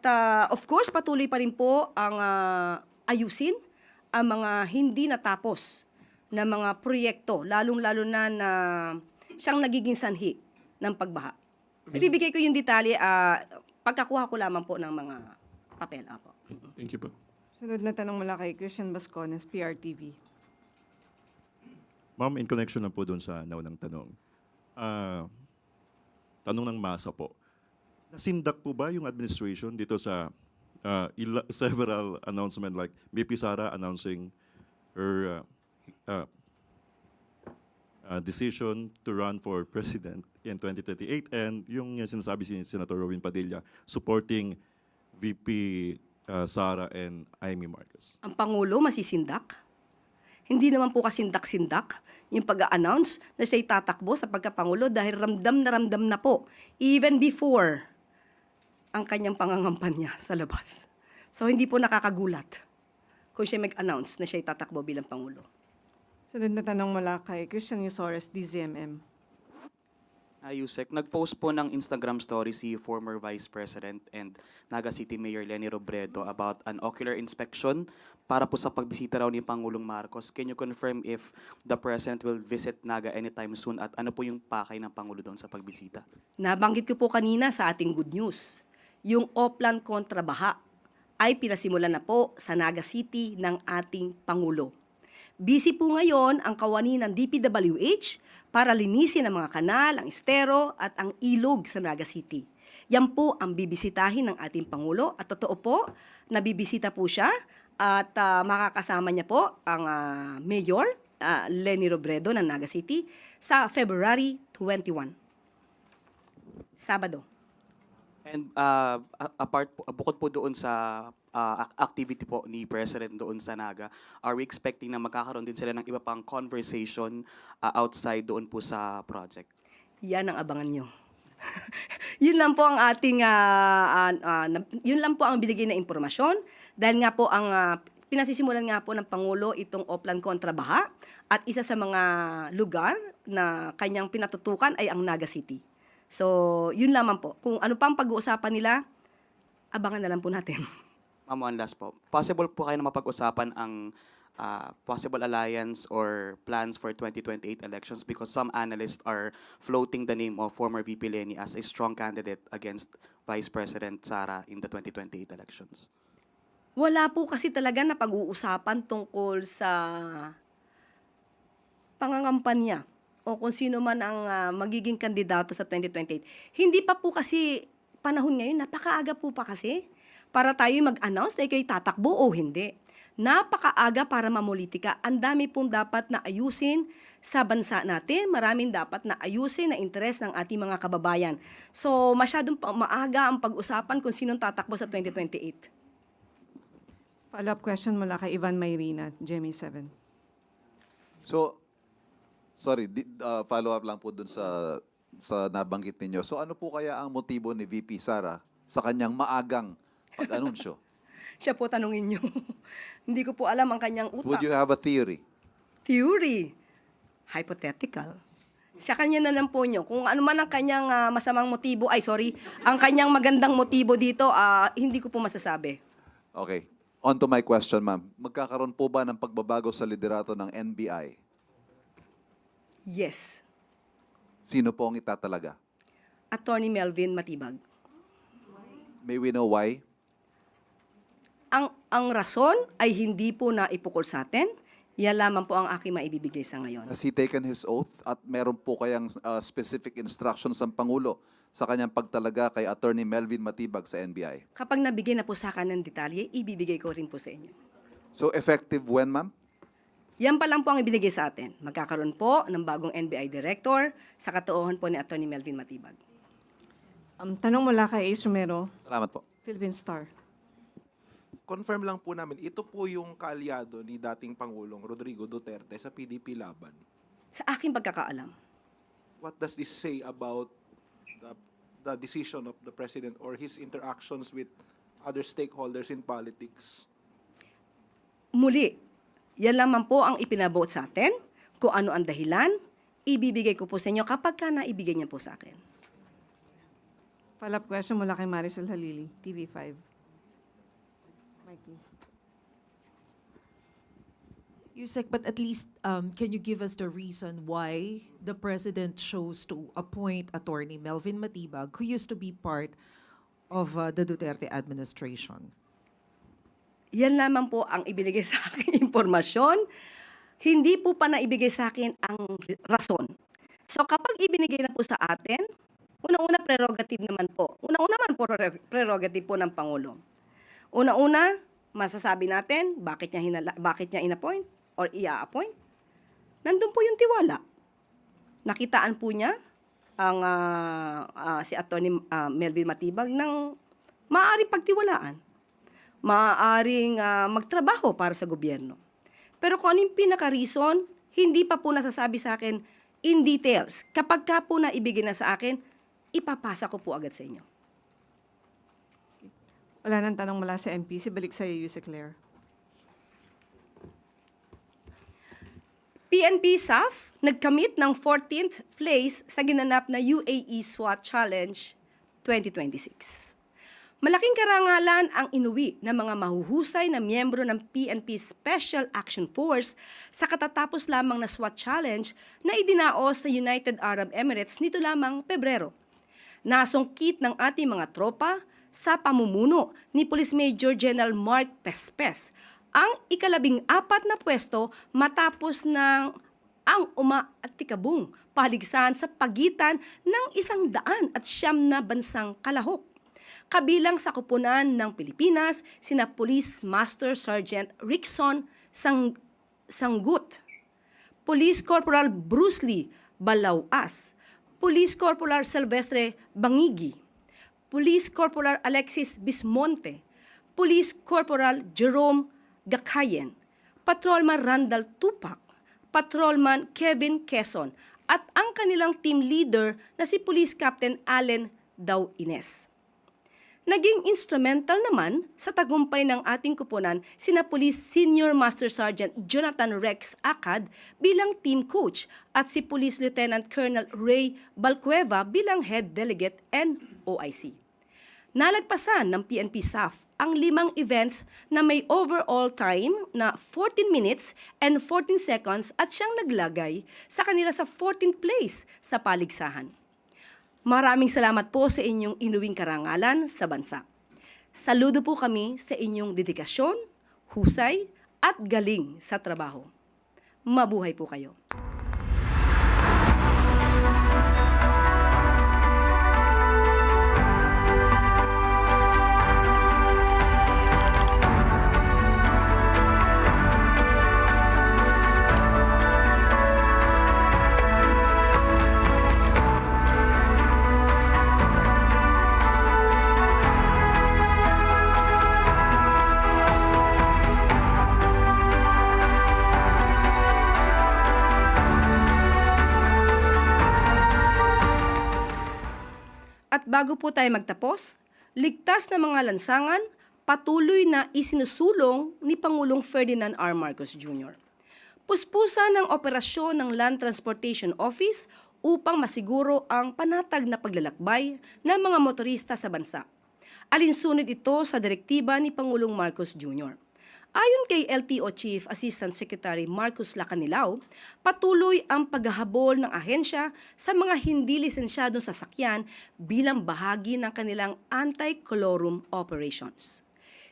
of course, patuloy pa rin po ang ayusin ang mga hindi natapos na mga proyekto, lalong-lalo na siyang nagiging sanhi ng pagbaha. Ibibigay ko yung detalye, pagkakuha ko lamang po ng mga papel. Apo. Thank you po. Sunod na tanong mula kay Christian Bascones, PRTV. Ma'am, in connection na po doon sa naunang tanong. Tanong ng masa po. Nasindak po ba yung administration dito sa several announcement like BP Sara announcing her decision to run for president in 2038 and yung sinasabi si Senator Robin Padilla supporting VP Sara and Amy Marcos? Ang Pangulo masisindak? Hindi naman po kasindak-sindak yung pag-a-announce na siya'y tatakbo sa pagkapangulo dahil ramdam na po even before ang kanyang pangangampanya sa labas. So hindi po nakakagulat kung siya mag-announce na siya'y tatakbo bilang Pangulo. Sunod na tanong mula kay Christian Yusores, DZMM. Yusek, nag-post po ng Instagram story si former Vice President and Naga City Mayor Leni Robredo about an ocular inspection para po sa pagbisita raw ni Pangulong Marcos. Can you confirm if the President will visit Naga anytime soon at ano po yung pakay ng Pangulo doon sa pagbisita? Nabanggit ko po kanina sa ating good news. Yung Oplan kontra baha ay pinasimulan na po sa Naga City ng ating Pangulo. Busy po ngayon ang kawani ng DPWH para linisin ang mga kanal, ang estero at ang ilog sa Naga City. Yan po ang bibisitahin ng ating Pangulo at totoo po, nabibisita po siya at makakasama niya po ang Mayor Leni Robredo ng Naga City sa February 21. Sabado. And bukod po doon sa activity po ni President doon sa Naga, are we expecting na magkakaroon din sila ng iba pang conversation outside doon po sa project? Yan ang abangan nyo. Yun lang po ang ating, yun lang po ang binigay na impormasyon. Dahil nga po ang pinasisimulan nga po ng Pangulo itong Oplan kontra baha at isa sa mga lugar na kanyang pinatutukan ay ang Naga City. So, yun lamang po. Kung ano pang pag-uusapan nila, abangan na lang po natin. Ma'am, one last po. Possible po kayo na mapag-usapan ang possible alliance or plans for 2028 elections because some analysts are floating the name of former VP Leni as a strong candidate against Vice President Sara in the 2028 elections. Wala po kasi talaga na pag-uusapan tungkol sa pangangampanya o kung sino man ang magiging kandidato sa 2028. Hindi pa po kasi panahon ngayon, napakaaga po pa kasi para tayo mag-announce na ikay tatakbo o hindi. Napakaaga para mamulitika. Ang dami pong dapat na ayusin sa bansa natin. Maraming dapat na ayusin na interes ng ating mga kababayan. So, masyadong maaga ang pag-usapan kung sinong tatakbo sa 2028. Follow-up question mula kay Ivan Mayrina, GMA7. So, sorry, follow-up lang po dun sa nabanggit ninyo. So ano po kaya ang motibo ni VP Sara sa kanyang maagang pag-anunsyo? Siya po tanungin niyo. Hindi ko po alam ang kanyang utak. Would you have a theory? Theory. Hypothetical. Sa kanya na lang po niyo. Kung ano man ang kanyang masamang motibo, ang kanyang magandang motibo dito, hindi ko po masasabi. Okay. On to my question, ma'am. Magkakaroon po ba ng pagbabago sa liderato ng NBI? Yes. Sino po ang itatalaga? Attorney Melvin Matibag. May we know why? Ang rason ay hindi po na ipukol sa atin. Yan lamang po ang aking maibibigay sa ngayon. Has he taken his oath at meron po kayang specific instructions ng Pangulo sa kanyang pagtalaga kay Attorney Melvin Matibag sa NBI? Kapag nabigay na po sa akin ng detalye, ibibigay ko rin po sa inyo. So effective when, ma'am? Yan pa lang po ang ibinigay sa atin. Magkakaroon po ng bagong NBI Director sa katuohan po ni Attorney Melvin Matibag. Tanong mula kay Ace Romero, Salamat po. Philippine Star. Confirm lang po namin, ito po yung kaalyado ni dating Pangulong Rodrigo Duterte sa PDP laban. Sa aking pagkakaalam, What does this say about the decision of the President or his interactions with other stakeholders in politics? muli, yan lamang po ang ipinabuot sa atin. Kung ano ang dahilan, ibibigay ko po sa inyo kapag ka naibigay niya po sa akin. Follow-up question mula kay Maricel Halili, TV5. Mikey. Yusek, but at least can you give us the reason why the President chose to appoint Attorney Melvin Matibag, who used to be part of the Duterte administration? Yan lamang po ang ibinigay sa akin impormasyon. Hindi po pa naibigay sa akin ang rason. So kapag ibinigay na po sa atin, una-una prerogative naman po. Una-una man po prerogative po ng Pangulo. Una-una, masasabi natin bakit niya in-appoint or i-appoint. Nandun po yung tiwala. Nakitaan po niya ang si Attorney Melvin Matibag ng maaaring pagtiwalaan. Maaaring magtrabaho para sa gobyerno. Pero kung anong pinaka-reason, hindi pa po nasasabi sa akin in details. Kapag ka po naibigay na sa akin, ipapasa ko po agad sa inyo. Wala nang tanong mula sa MPC. Balik sa iyo, Yusek Claire. PNP SAF nagkamit ng 14th place sa ginanap na UAE SWAT Challenge 2026. Malaking karangalan ang inuwi ng mga mahuhusay na miyembro ng PNP Special Action Force sa katatapos lamang na SWAT Challenge na idinaos sa United Arab Emirates nito lamang Pebrero. Nasungkit ng ating mga tropa sa pamumuno ni Police Major General Mark Pespes ang ika-14 na pwesto matapos ng ang umaatikabong paligsahan sa pagitan ng 109 na bansang kalahok. Kabilang sa kupunan ng Pilipinas, sina Police Master Sergeant Rickson Sanggut, Police Corporal Bruce Lee Balauas, Police Corporal Silvestre Bangigi, Police Corporal Alexis Bismonte, Police Corporal Jerome Gakayen, Patrolman Randall Tupac, Patrolman Kevin Quezon, at ang kanilang team leader na si Police Captain Allen Daw Ines. Naging instrumental naman sa tagumpay ng ating kupunan sina Police Senior Master Sergeant Jonathan Rex Acad bilang team coach at si Police Lieutenant Colonel Ray Balcueva bilang head delegate NOIC. Nalagpasan ng PNP SAF ang 5 events na may overall time na 14 minutes and 14 seconds at siyang naglagay sa kanila sa 14th place sa paligsahan. Maraming salamat po sa inyong inuwing karangalan sa bansa. Saludo po kami sa inyong dedikasyon, husay at galing sa trabaho. Mabuhay po kayo. bago po tayo magtapos, ligtas na mga lansangan, patuloy na isinusulong ni Pangulong Ferdinand R. Marcos Jr. Puspusan ng operasyon ng Land Transportation Office upang masiguro ang panatag na paglalakbay ng mga motorista sa bansa. Alinsunod ito sa direktiba ni Pangulong Marcos Jr. Ayon kay LTO Chief Assistant Secretary Marcos Lacanilao, patuloy ang paghahabol ng ahensya sa mga hindi lisensyadong sasakyan bilang bahagi ng kanilang anti-colorum operations.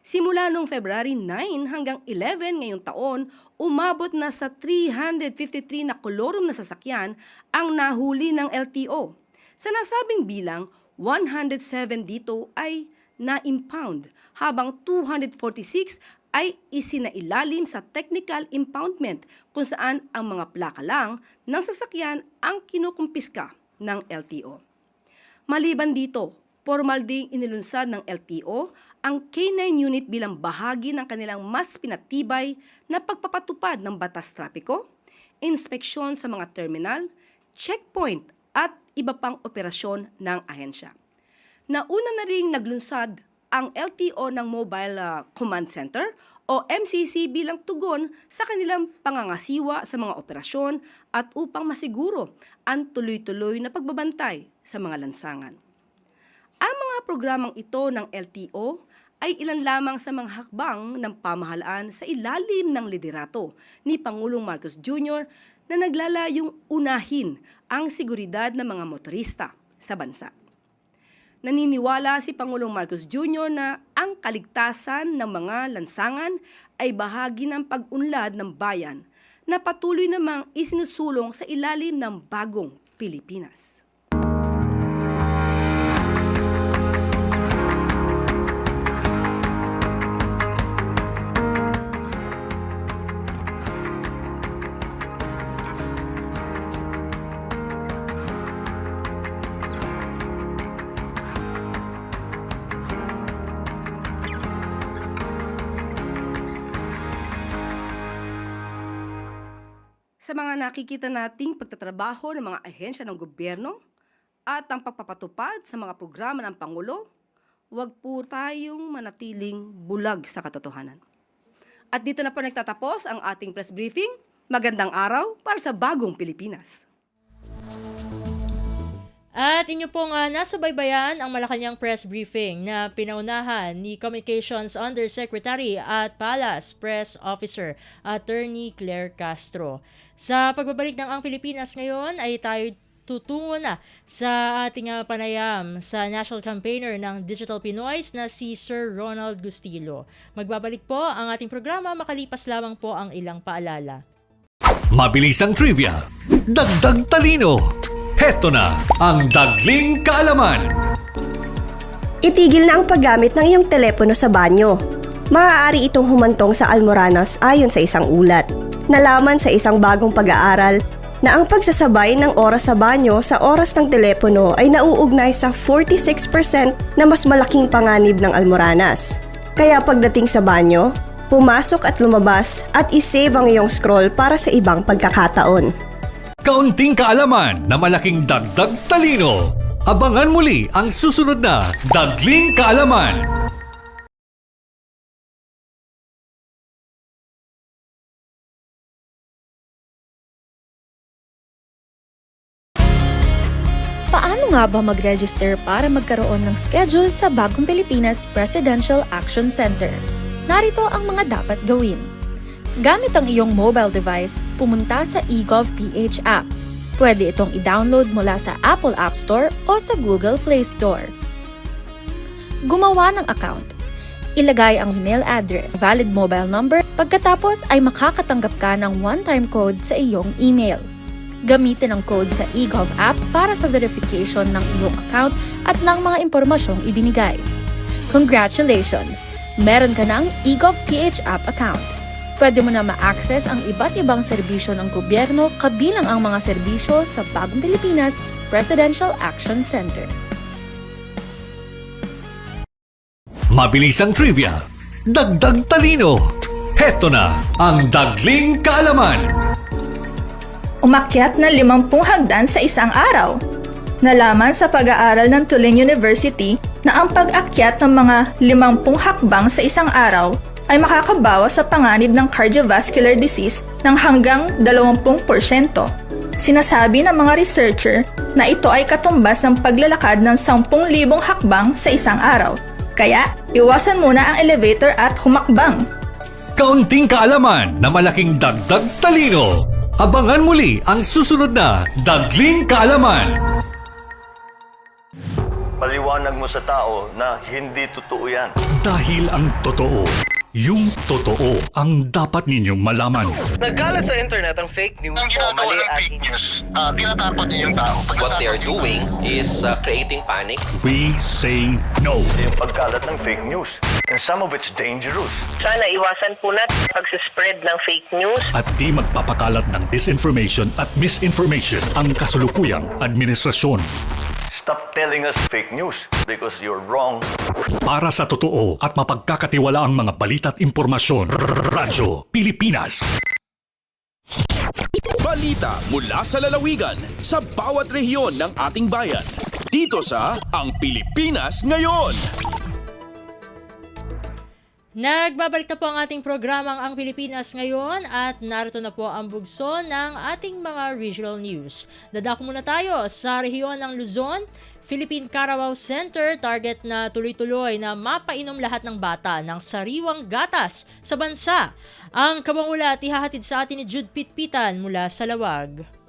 Simula noong February 9 hanggang 11 ngayong taon, umabot na sa 353 na colorum na sasakyan ang nahuli ng LTO. Sa nasabing bilang, 107 dito ay na-impound, habang 246 ay isinailalim sa technical impoundment kung saan ang mga plaka lang ng sasakyan ang kinukumpiska ng LTO. Maliban dito, formal ding inilunsad ng LTO ang K9 unit bilang bahagi ng kanilang mas pinatibay na pagpapatupad ng batas trapiko, inspeksyon sa mga terminal, checkpoint at iba pang operasyon ng ahensya. Nauna na ring naglunsad ang LTO ng Mobile Command Center o MCC bilang tugon sa kanilang pangangasiwa sa mga operasyon at upang masiguro ang tuloy-tuloy na pagbabantay sa mga lansangan. Ang mga programang ito ng LTO ay ilan lamang sa mga hakbang ng pamahalaan sa ilalim ng liderato ni Pangulong Marcos Jr. na naglalayong unahin ang seguridad ng mga motorista sa bansa. Naniniwala si Pangulong Marcos Jr. na ang kaligtasan ng mga lansangan ay bahagi ng pag-unlad ng bayan na patuloy namang isinusulong sa ilalim ng bagong Pilipinas. Sa mga nakikita nating pagtatrabaho ng mga ahensya ng gobyerno at ang pagpapatupad sa mga programa ng Pangulo, huwag po tayong manatiling bulag sa katotohanan. At dito na po nagtatapos ang ating press briefing. Magandang araw para sa bagong Pilipinas. At inyo pong nasubaybayan ang Malacanang press briefing na pinaunahan ni Communications Undersecretary at Palace Press Officer, Attorney Claire Castro. Sa pagbabalik ng Ang Pilipinas ngayon ay tayo tutungo na sa ating panayam sa national campaigner ng Digital Pinoys na si Sir Ronald Gustilo. Magbabalik po ang ating programa makalipas lamang po ang ilang paalala. Mabilisang trivia, dagdag talino. Heto na ang Dagling Kaalaman. Itigil na ang paggamit ng iyong telepono sa banyo. Maaari itong humantong sa almoranas ayon sa isang ulat. Nalaman sa isang bagong pag-aaral na ang pagsasabay ng oras sa banyo sa oras ng telepono ay nauugnay sa 46% na mas malaking panganib ng almoranas. Kaya pagdating sa banyo, pumasok at lumabas at isave ang iyong scroll para sa ibang pagkakataon. Kaunting kaalaman na malaking dagdag talino. Abangan muli ang susunod na Dagling Kaalaman. Paano nga ba mag-register para magkaroon ng schedule sa Bagong Pilipinas Presidential Action Center? Narito ang mga dapat gawin. Gamit ang iyong mobile device, pumunta sa eGovPH app. Pwede itong i-download mula sa Apple App Store o sa Google Play Store. Gumawa ng account. Ilagay ang email address, valid mobile number, pagkatapos ay makakatanggap ka ng one-time code sa iyong email. Gamitin ang code sa eGov app para sa verification ng iyong account at ng mga impormasyong ibinigay. Congratulations! Meron ka ng eGovPH app account. Pwede mo na ma-access ang iba't ibang serbisyo ng gobyerno kabilang ang mga serbisyo sa Bagong Pilipinas Presidential Action Center. Mabilisang trivia, dagdag talino. Heto na ang Dagling Kaalaman. Umakyat na 50 hagdan sa isang araw. Nalaman sa pag-aaral ng Tulane University na ang pag-akyat ng mga 50 hakbang sa isang araw ay makakabawas sa panganib ng cardiovascular disease ng hanggang 20%. Sinasabi ng mga researcher na ito ay katumbas ng paglalakad ng 10,000 hakbang sa isang araw. Kaya, iwasan muna ang elevator at humakbang. Kaunting kaalaman na malaking dagdag talino. Abangan muli ang susunod na Dagling Kaalaman. Paliwanag mo sa tao na hindi totoo yan. Dahil ang totoo, yung totoo ang dapat ninyong malaman. Nagkalat sa internet ang fake news o mali at fake news. Tinatapon niyo yung tao. What they are doing is creating panic. We say no. Yung pagkalat ng fake news. And some of it's dangerous. Sana iwasan po natin pag-spread ng fake news. At di magpapakalat ng disinformation at misinformation ang kasulukuyang administrasyon. Stop telling us fake news because you're wrong. Para sa totoo at mapagkakatiwalaang mga balita at impormasyon, Radyo Pilipinas. Balita mula sa lalawigan sa bawat rehiyon ng ating bayan. Dito sa Ang Pilipinas Ngayon. Nagbabalik na po ang ating programang Ang Pilipinas Ngayon at narito na po ang bugso ng ating mga regional news. Dadako muna tayo sa rehiyon ng Luzon. Philippine Carabao Center target na tuloy-tuloy na mapainom lahat ng bata ng sariwang gatas sa bansa. Ang kabangulat ihahatid sa atin ni Jude Pitpitan mula sa Lawag.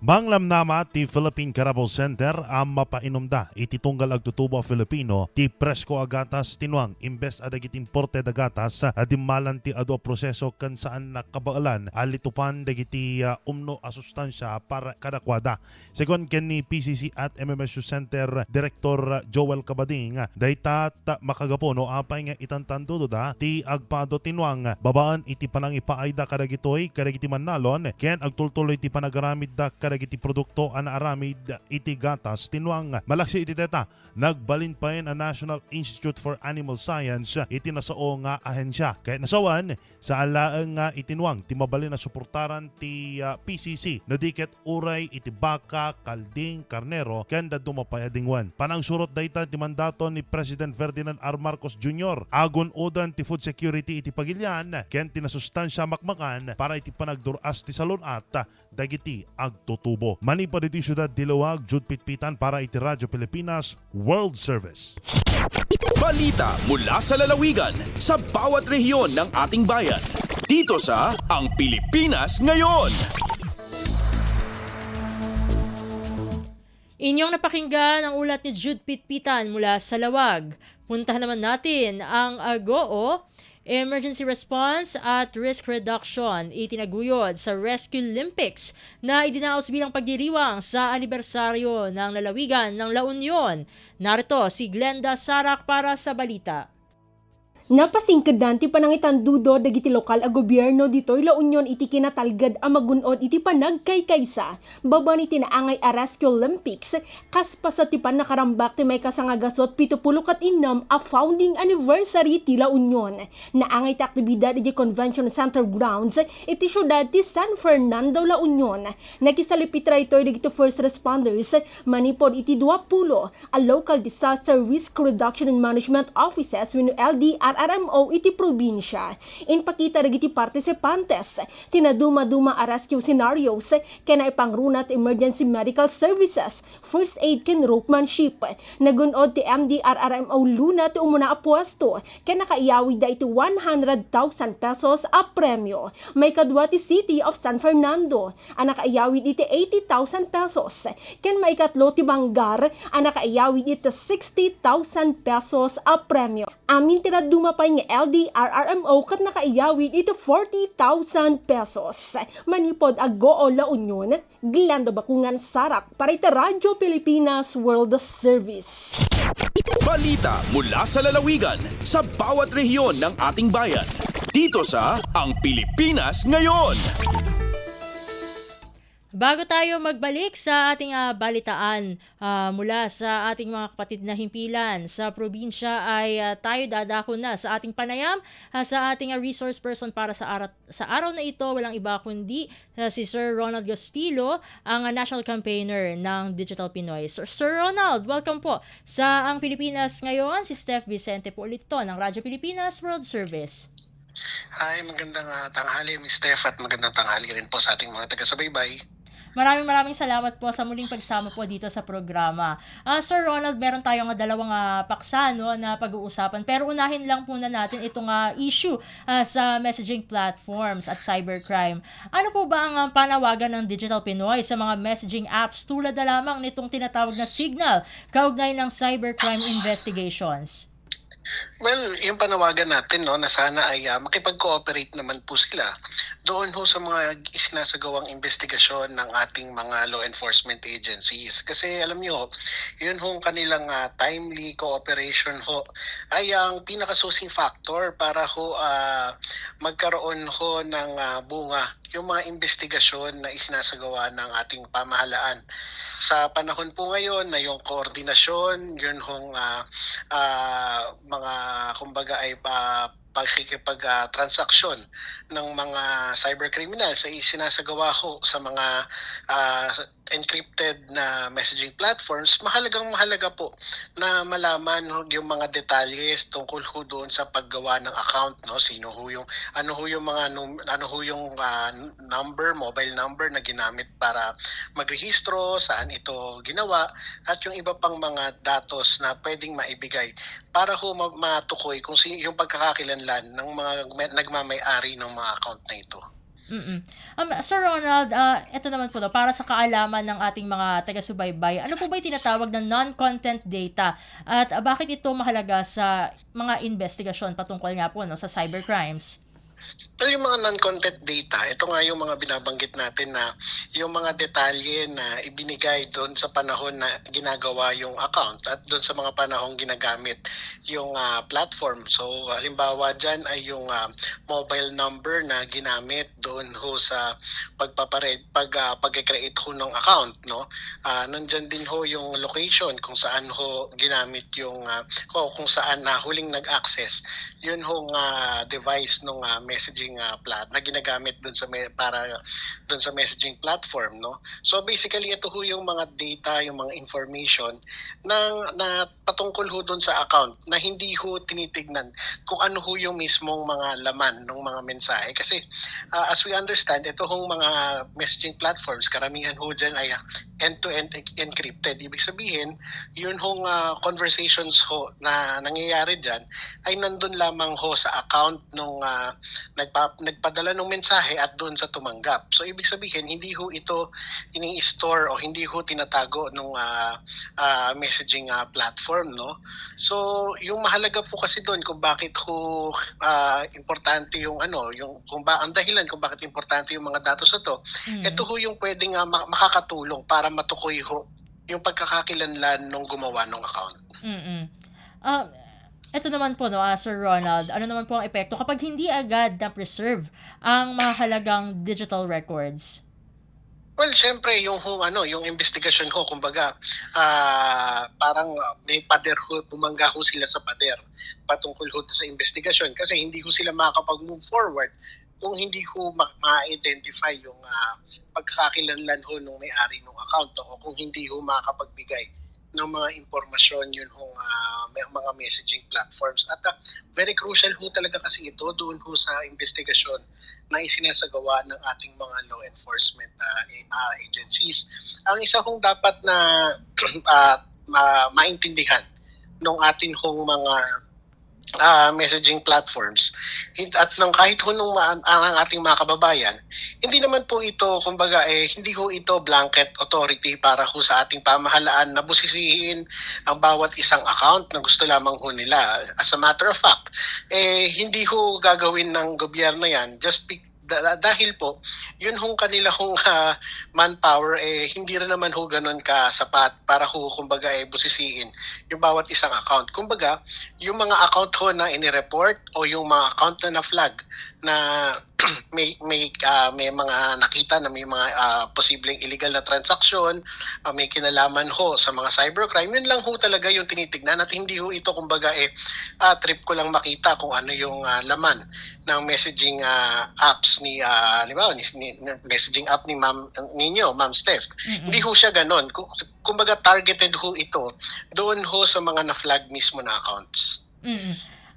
Manglamnama ti Philippine Carabao Center ang mapainomda iti tunggal agtutubo Filipino ti presko agatas tinuang imbes adagit importe da gatas adimalan ti ado proseso kan saan nakabaalan alitupan dagiti umno a sustansya para kadakwada. Segon ken ni PCC at MMSU Center Director Joel Cabading daytat makagapono apay nga itantandudo da ti agpado tinuang babaan iti panangipaayda kadagitoy kadagiti mannalon ken agtultuloy ti panagaramid da kadagiti produkto ana aramid iti gatas tinuang malaksi iti deta nagbalin paen ang National Institute for Animal Science iti nasao nga ahensya kay nasawan sa alaeng nga itinuang ti mabalin na suportaran ti PCC na diket uray iti baka kalding karnero ken dadto mapayadingwan panang surot dayta ti mandato ni President Ferdinand R. Marcos Jr. agon udan ti food security iti pagilyan ken ti nasustansya makmakan para iti panagduras ti salunat dagiti agtutubo. Mani pa dito siyudad Dilawag, Jude Pitpitan para iti Radyo Pilipinas World Service. Balita mula sa lalawigan sa bawat rehiyon ng ating bayan. Dito sa Ang Pilipinas Ngayon. Inyong napakinggan ang ulat ni Jude Pitpitan mula sa Lawag. Puntahan naman natin ang AGOO, Emergency Response at Risk Reduction itinaguyod sa Rescue Olympics na idinaos bilang pagdiriwang sa anibersaryo ng lalawigan ng La Union. Narito si Glenda Sarak para sa balita. Napasingkedan ti panangitandudo dagiti lokal a gobyerno ditoy La Union iti kinatalged a magunod iti panagkaykaysa baban iti naangay a Rescue Olympics kaspa sa ti nakarambak ti may kasangagasot 76 a founding anniversary ti La Union. Naangay ti aktibidad iti Convention Center grounds iti syudad ti San Fernando, La Union. Nakisalipit raytoy dagiti first responders manipod iti 20 a local disaster risk reduction and management offices wenno LDRRMO iti probinsya. Inpakita dagiti participantes tinaduma-duma a rescue scenarios ken ipangrunat emergency medical services, first aid ken ropemanship. Nagunod ti MDRRMO Luna ti umuna a pwesto ken nakaiyawi da iti 100,000 pesos a premyo. May kadwa ti City of San Fernando ang nakaiyawid iti 80,000 pesos ken may katlo ti Bangar ang nakaiyawid iti 60,000 pesos a premyo. Amin tinaduma pa nga LDRRMO kat nakaiyawid iti 40,000 pesos. Manipod AGOO La Union, Glenda Bakungan Sarak para iti Radyo Pilipinas World Service. Balita mula sa lalawigan sa bawat rehiyon ng ating bayan. Dito sa Ang Pilipinas Ngayon. Bago tayo magbalik sa ating balitaan mula sa ating mga kapatid na himpilan sa probinsya ay tayo dadako na sa ating panayam sa ating resource person para sa araw na ito. Walang iba kundi si Sir Ronald Gostilo, ang national campaigner ng Digital Pinoy. Sir Ronald, welcome po sa Ang Pilipinas Ngayon. Si Steph Vicente po ulit ito ng Radyo Pilipinas World Service. Hi, magandang tanghali, Ms. Steph, at magandang tanghali rin po sa ating mga taga-subaybay. Maraming salamat po sa muling pagsama po dito sa programa. Sir Ronald, meron tayong dalawang paksa na pag-uusapan. Pero unahin lang po na natin itong issue sa messaging platforms at cybercrime. Ano po ba ang panawagan ng Digital Pinoy sa mga messaging apps tulad na lamang nitong tinatawag na Signal kaugnay ng cybercrime investigations? Well, yung panawagan natin na sana ay makipag-cooperate naman po sila doon ho sa mga isinasagawang investigasyon ng ating mga law enforcement agencies. Kasi alam nyo, yun ho kanilang timely cooperation ho ay ang pinakasusing factor para ho magkaroon ho ng bunga yung mga investigasyon na isinasagawa ng ating pamahalaan. Sa panahon po ngayon na yung koordinasyon, yun hong mga kumbaga ay pagkikipag-transaksyon ng mga cybercriminals ay isinasagawa ho sa mga encrypted na messaging platforms. Mahalaga po na malaman yung mga detalles tungkol ho doon sa paggawa ng account, no? Sino ho yung number, mobile number na ginamit para magrehistro, saan ito ginawa, at yung iba pang mga datos na pwedeng maibigay para ho matukoy kung sino yung pagkakakilanlan ng mga nagmamay-ari ng mga account na ito. Sir Ronald, ito naman po para sa kaalaman ng ating mga taga-subaybay, ano po ba yung tinatawag na non-content data at bakit ito mahalaga sa mga investigasyon patungkol nga po sa cybercrimes? Pero yung mga non-content data, ito nga yung mga binabanggit natin na yung mga detalye na ibinigay doon sa panahon na ginagawa yung account at doon sa mga panahong ginagamit yung platform. So halimbawa dyan ay yung mobile number na ginamit doon ho sa pag-create ho ng account, no? Nandyan din ho yung location kung saan ho ginamit yung kung saan huling nag-access yun hong device nung messaging na ginagamit doon sa messaging platform, no? So basically ito ho yung mga data, yung mga information na patungkol ho doon sa account na hindi ho tinitignan kung ano ho yung mismong mga laman ng mga mensahe kasi as we understand ito hong mga messaging platforms, karamihan ho dyan ay end-to-end encrypted. Ibig sabihin, yun hong conversations ho na nangyayari dyan ay nandun lamang ho sa account nung nagpadala ng mensahe at doon sa tumanggap. So ibig sabihin, hindi ho ito ini-store o hindi ho tinatago nung messaging platform, no? So yung mahalaga po kasi doon kung bakit ho importante yung ang dahilan kung bakit importante yung mga datos na to. Ito ho yung pwedeng makakatulong para matukoy ho yung pagkakakilanlan nung gumawa ng account. Ito naman po, Sir Ronald, ano naman po ang epekto kapag hindi agad na-preserve ang mahalagang digital records? Well, syempre, yung investigasyon ho, kumbaga, parang may pader ho, bumangga ho sila sa pader patungkol ho sa investigasyon kasi hindi ho sila makakapag-move forward kung hindi ho ma-identify yung pagkakakilanlan ho nung may-ari ng account o kung hindi ho makakapagbigay ng mga impormasyon yun hong mga messaging platforms. At very crucial ho talaga kasi ito doon ho sa investigasyon na isinasagawa ng ating mga law enforcement agencies. Ang isa hong dapat na maintindihan ng ating hong mga messaging platforms at ng kahit hunong ang ating mga kababayan, hindi naman po ito, kumbaga hindi ho ito blanket authority para ho sa ating pamahalaan na busisihin ang bawat isang account na gusto lamang ho nila. As a matter of fact, hindi ho gagawin ng gobyerno yan just Dahil po, yun hong kanila hong manpower, hindi rin naman ho ganun kasapat para ho, kumbaga, busisiin yung bawat isang account. Kumbaga, yung mga account ho na inireport o yung mga account na na-flag na may mga nakita na may mga posibleng illegal na transaksyon, may kinalaman ho sa mga cybercrime, yun lang ho talaga yung tinitignan at hindi ho ito kumbaga trip ko lang makita kung ano yung laman ng messaging apps ni messaging app ni Ma'am Steph. Hindi ho siya ganon. Kumbaga targeted ho ito doon ho sa mga na-flag mismo na accounts.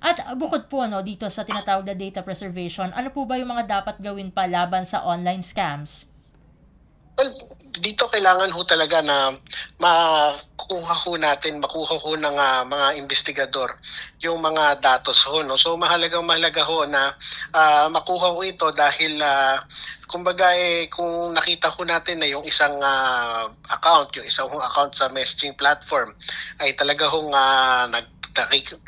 At bukod po dito sa tinatawag na data preservation, ano po ba yung mga dapat gawin pa laban sa online scams? Well, dito kailangan ho talaga na makuha ho ng mga investigador yung mga datos ho. No? So mahalaga ho na makuha ho ito dahil kumbaga kung nakita ho natin na yung isang account sa messaging platform ay talaga hong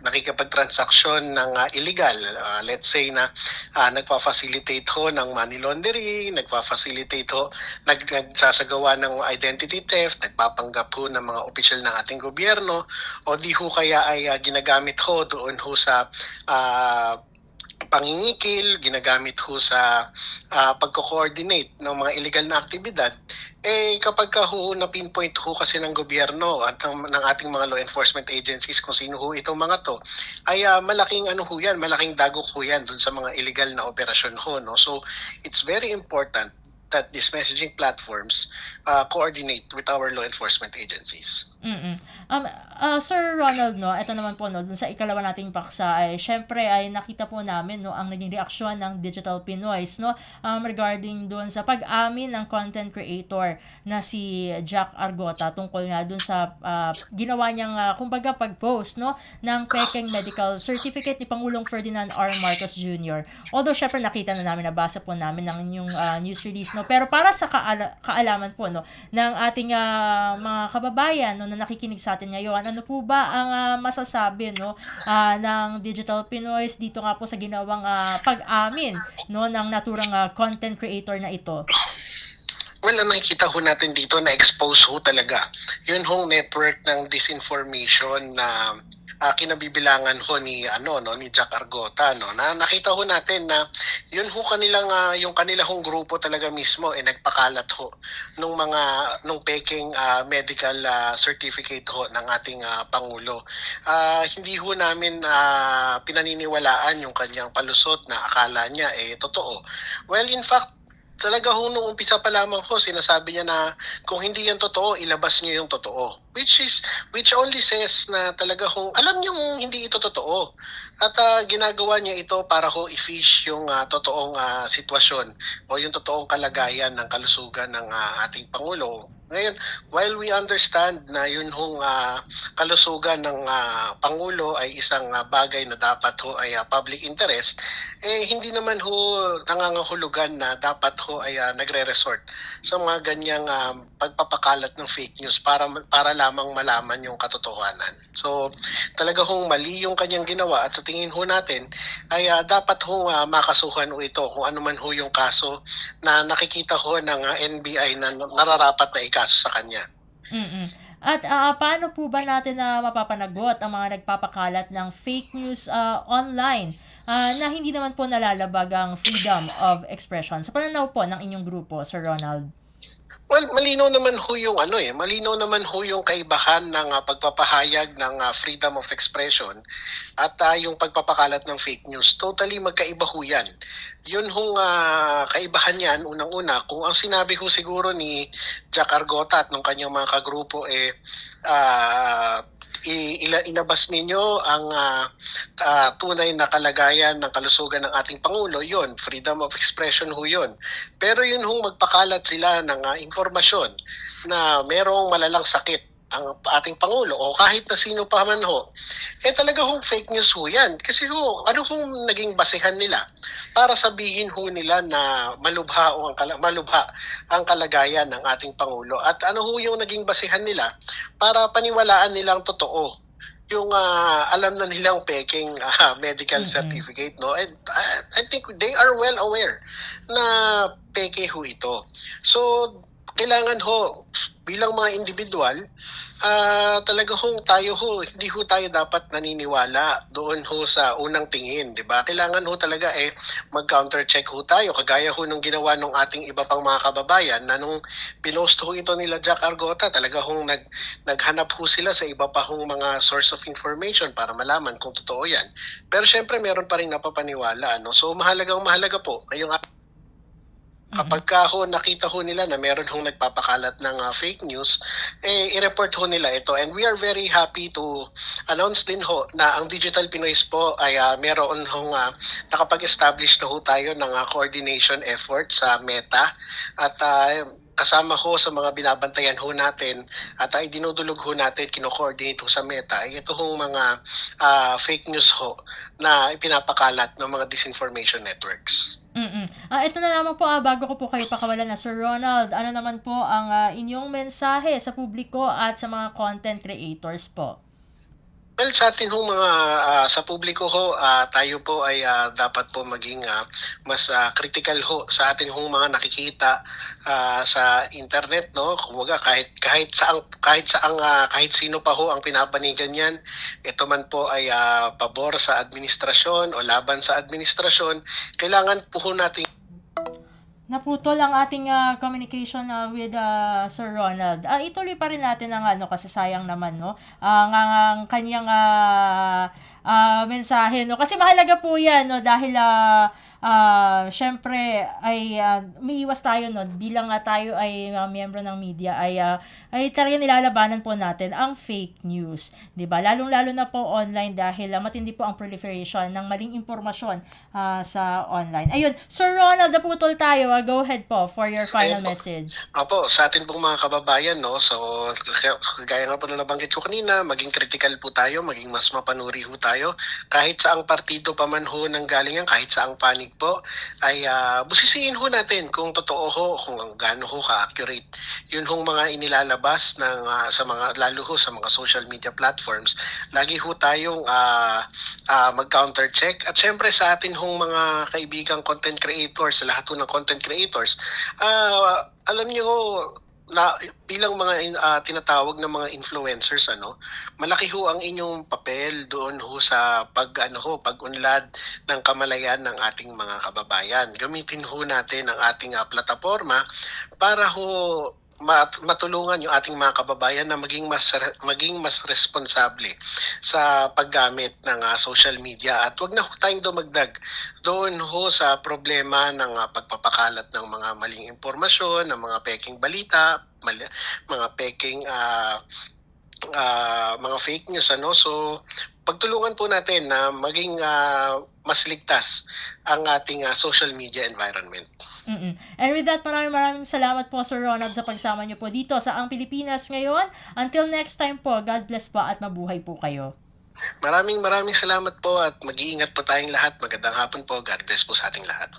nakikipag-transaction ng illegal. Let's say na nagpa-facilitate ho ng money laundering, nagpa-facilitate ho, nagsasagawa ng identity theft, nagpapanggap ho ng mga opisyal ng ating gobyerno, o di ho kaya ay ginagamit ho doon ho sa pangingikil, ginagamit ho sa pagko-coordinate ng mga illegal na aktibidad, kapag na-pinpoint ho kasi ng gobyerno at ng ating mga law enforcement agencies kung sino ho itong mga to, ay malaking malaking dagok ho yan dun sa mga illegal na operasyon ho. No? So, it's very important that these messaging platforms coordinate with our law enforcement agencies. Sir Ronald, ito naman po dun sa ikalawa nating paksa ay syempre ay nakita po namin ang naging reaksyon ng Digital Pinoys regarding dun sa pag-amin ng content creator na si Jack Argota tungkol nga dun sa ginawa niyang kumbaga pag-post ng pekeng medical certificate ni Pangulong Ferdinand R. Marcos Jr. Although syempre nakita na namin, nabasa po namin ng inyong news release, pero para sa kaalaman po ng ating mga kababayan na nakikinig sa atin ngayon, ano po ba ang masasabi ng Digital Pinoys dito nga po sa ginawang pag-amin ng naturang content creator na ito? Well, ang nakikita ho natin dito na expose ho talaga yun hong network ng disinformation na kinabibilangan ho ni Jack Argota, na nakita ho natin na yun ho yung kanilang grupo talaga mismo nagpakalat ho nung peking medical certificate ho ng ating pangulo. Hindi ho namin pinaniniwalaan yung kanyang palusot na akala niya totoo. Well, in fact, talaga ho nung umpisa pa lamang ho, sinasabi niya na kung hindi yan totoo, ilabas niyo yung totoo. Which only says na talaga ho, alam niyo hindi ito totoo. At ginagawa niya ito para ho i-fish yung totoong sitwasyon o yung totoong kalagayan ng kalusugan ng ating Pangulo. Ngayon, while we understand na yun hong kalusugan ng Pangulo ay isang bagay na dapat ho ay public interest, hindi naman ho nangangahulugan na dapat ho ay nagre-resort sa mga ganyang pagpapakalat ng fake news para lamang malaman yung katotohanan. So, talaga hong mali yung kanyang ginawa at sa tingin ho natin ay dapat hong makasuhan ho ito kung ano man ho yung kaso na nakikita ho ng NBI na nararapat na kaso sa kanya. At paano po ba natin mapapanagot ang mga nagpapakalat ng fake news online na hindi naman po nalalabag ang freedom of expression? Sa pananaw po ng inyong grupo, Sir Ronald. Well, malinaw naman ho yung kaibahan ng pagpapahayag ng freedom of expression at yung pagpapakalat ng fake news. Totally magkaiba ho yan. Yun hong kaibahan yan, unang-una, kung ang sinabi ho siguro ni Jack Argota at ng kanyang mga kagrupo ilabas ninyo ang tunay na kalagayan ng kalusugan ng ating Pangulo, yun, freedom of expression ho yun. Pero yun hong magpakalat sila ng informasyon na merong malalang sakit ang ating Pangulo o kahit na sino pa man ho, talaga hong fake news ho yan. Kasi ano hong naging basehan nila para sabihin ho nila na malubha ang kalagayan ng ating Pangulo. At ano ho yung naging basehan nila para paniwalaan nilang totoo yung alam na nilang peking medical certificate, no? And I think they are well aware na peke ho ito. So kailangan ho bilang mga individual, talaga hindi ho tayo dapat naniniwala doon ho sa unang tingin, 'di ba? Kailangan ho talaga mag-counter check ho tayo kagaya ho nung ginawa nung ating iba pang mga kababayan na nung pinost ho ito nila Jack Argota, talaga hong naghanap ho sila sa iba pa hong mga source of information para malaman kung totoo 'yan. Pero syempre meron pa ring napapaniwala, no? So mahalaga po ngayong kapag nakita ho nila na meron hong nagpapakalat ng fake news, i-report ho nila ito. And we are very happy to announce din ho na ang Digital Pinoys po ay meron hong nakapag-establish na ho tayo ng coordination effort sa Meta. At kasama ho sa mga binabantayan ho natin at dinudulog ho natin, kino-coordinate ho sa Meta, ay ito hong mga fake news ho na ipinapakalat ng mga disinformation networks. Ito na naman po, bago ko po kayo pakawalan na Sir Ronald, ano naman po ang inyong mensahe sa publiko at sa mga content creators po? Well, sa atin hong mga sa publiko ho, tayo po ay dapat po maging mas critical ho sa atin hong mga nakikita sa internet, no? Kumbaga kahit sino pa ho ang pinapanigan niyan, ito man po ay pabor sa administrasyon o laban sa administrasyon, kailangan po ho natin Naputol ang ating communication with Sir Ronald. Ituloy pa rin natin ang kasi sayang naman, no? Ang kanyang mensahe, no? Kasi mahalaga po 'yan, no? Dahil syempre ay umiiwas tayo, no? Bilang tayo ay miyembro ng media ay talagang nilalabanan po natin ang fake news, 'di ba? Lalong-lalo na po online dahil matindi po ang proliferation ng maling impormasyon sa online. Ayun, Sir Ronald, naputol tayo. Go ahead po for your final message. Opo, sa atin pong mga kababayan, no? So gaya nga po na nabanggit ko kanina, maging critical po tayo, maging mas mapanuri ho tayo. Kahit saang partido pa man ho nang galingan, kahit saang panig po, ay busisiin ho natin kung totoo ho, kung gaano ho ka-accurate. Yun hong mga inilalabas ng sa mga, lalo ho sa mga social media platforms. Lagi ho tayong mag-counter check. At syempre sa atin hong mga kaibigang content creators, sa lahat ho ng content creators, alam niyo ho, na bilang mga tinatawag na mga influencers, malaki ho ang inyong papel doon ho sa pag-unlad ng kamalayan ng ating mga kababayan. Gamitin ho natin ang ating plataforma para ho matulungan yung ating mga kababayan na maging mas responsable sa paggamit ng social media, at wag na ho tayong dumagdag doon ho sa problema ng pagpapakalat ng mga maling impormasyon, ng mga peking balita, mga peking mga fake news, So pagtulungan po natin na maging mas ligtas ang ating social media environment. And with that, maraming salamat po, Sir Ronald, sa pagsama niyo po dito sa Ang Pilipinas Ngayon. Until next time po, God bless po at mabuhay po kayo. Maraming salamat po at mag-iingat po tayong lahat. Magandang hapon po. God bless po sa ating lahat.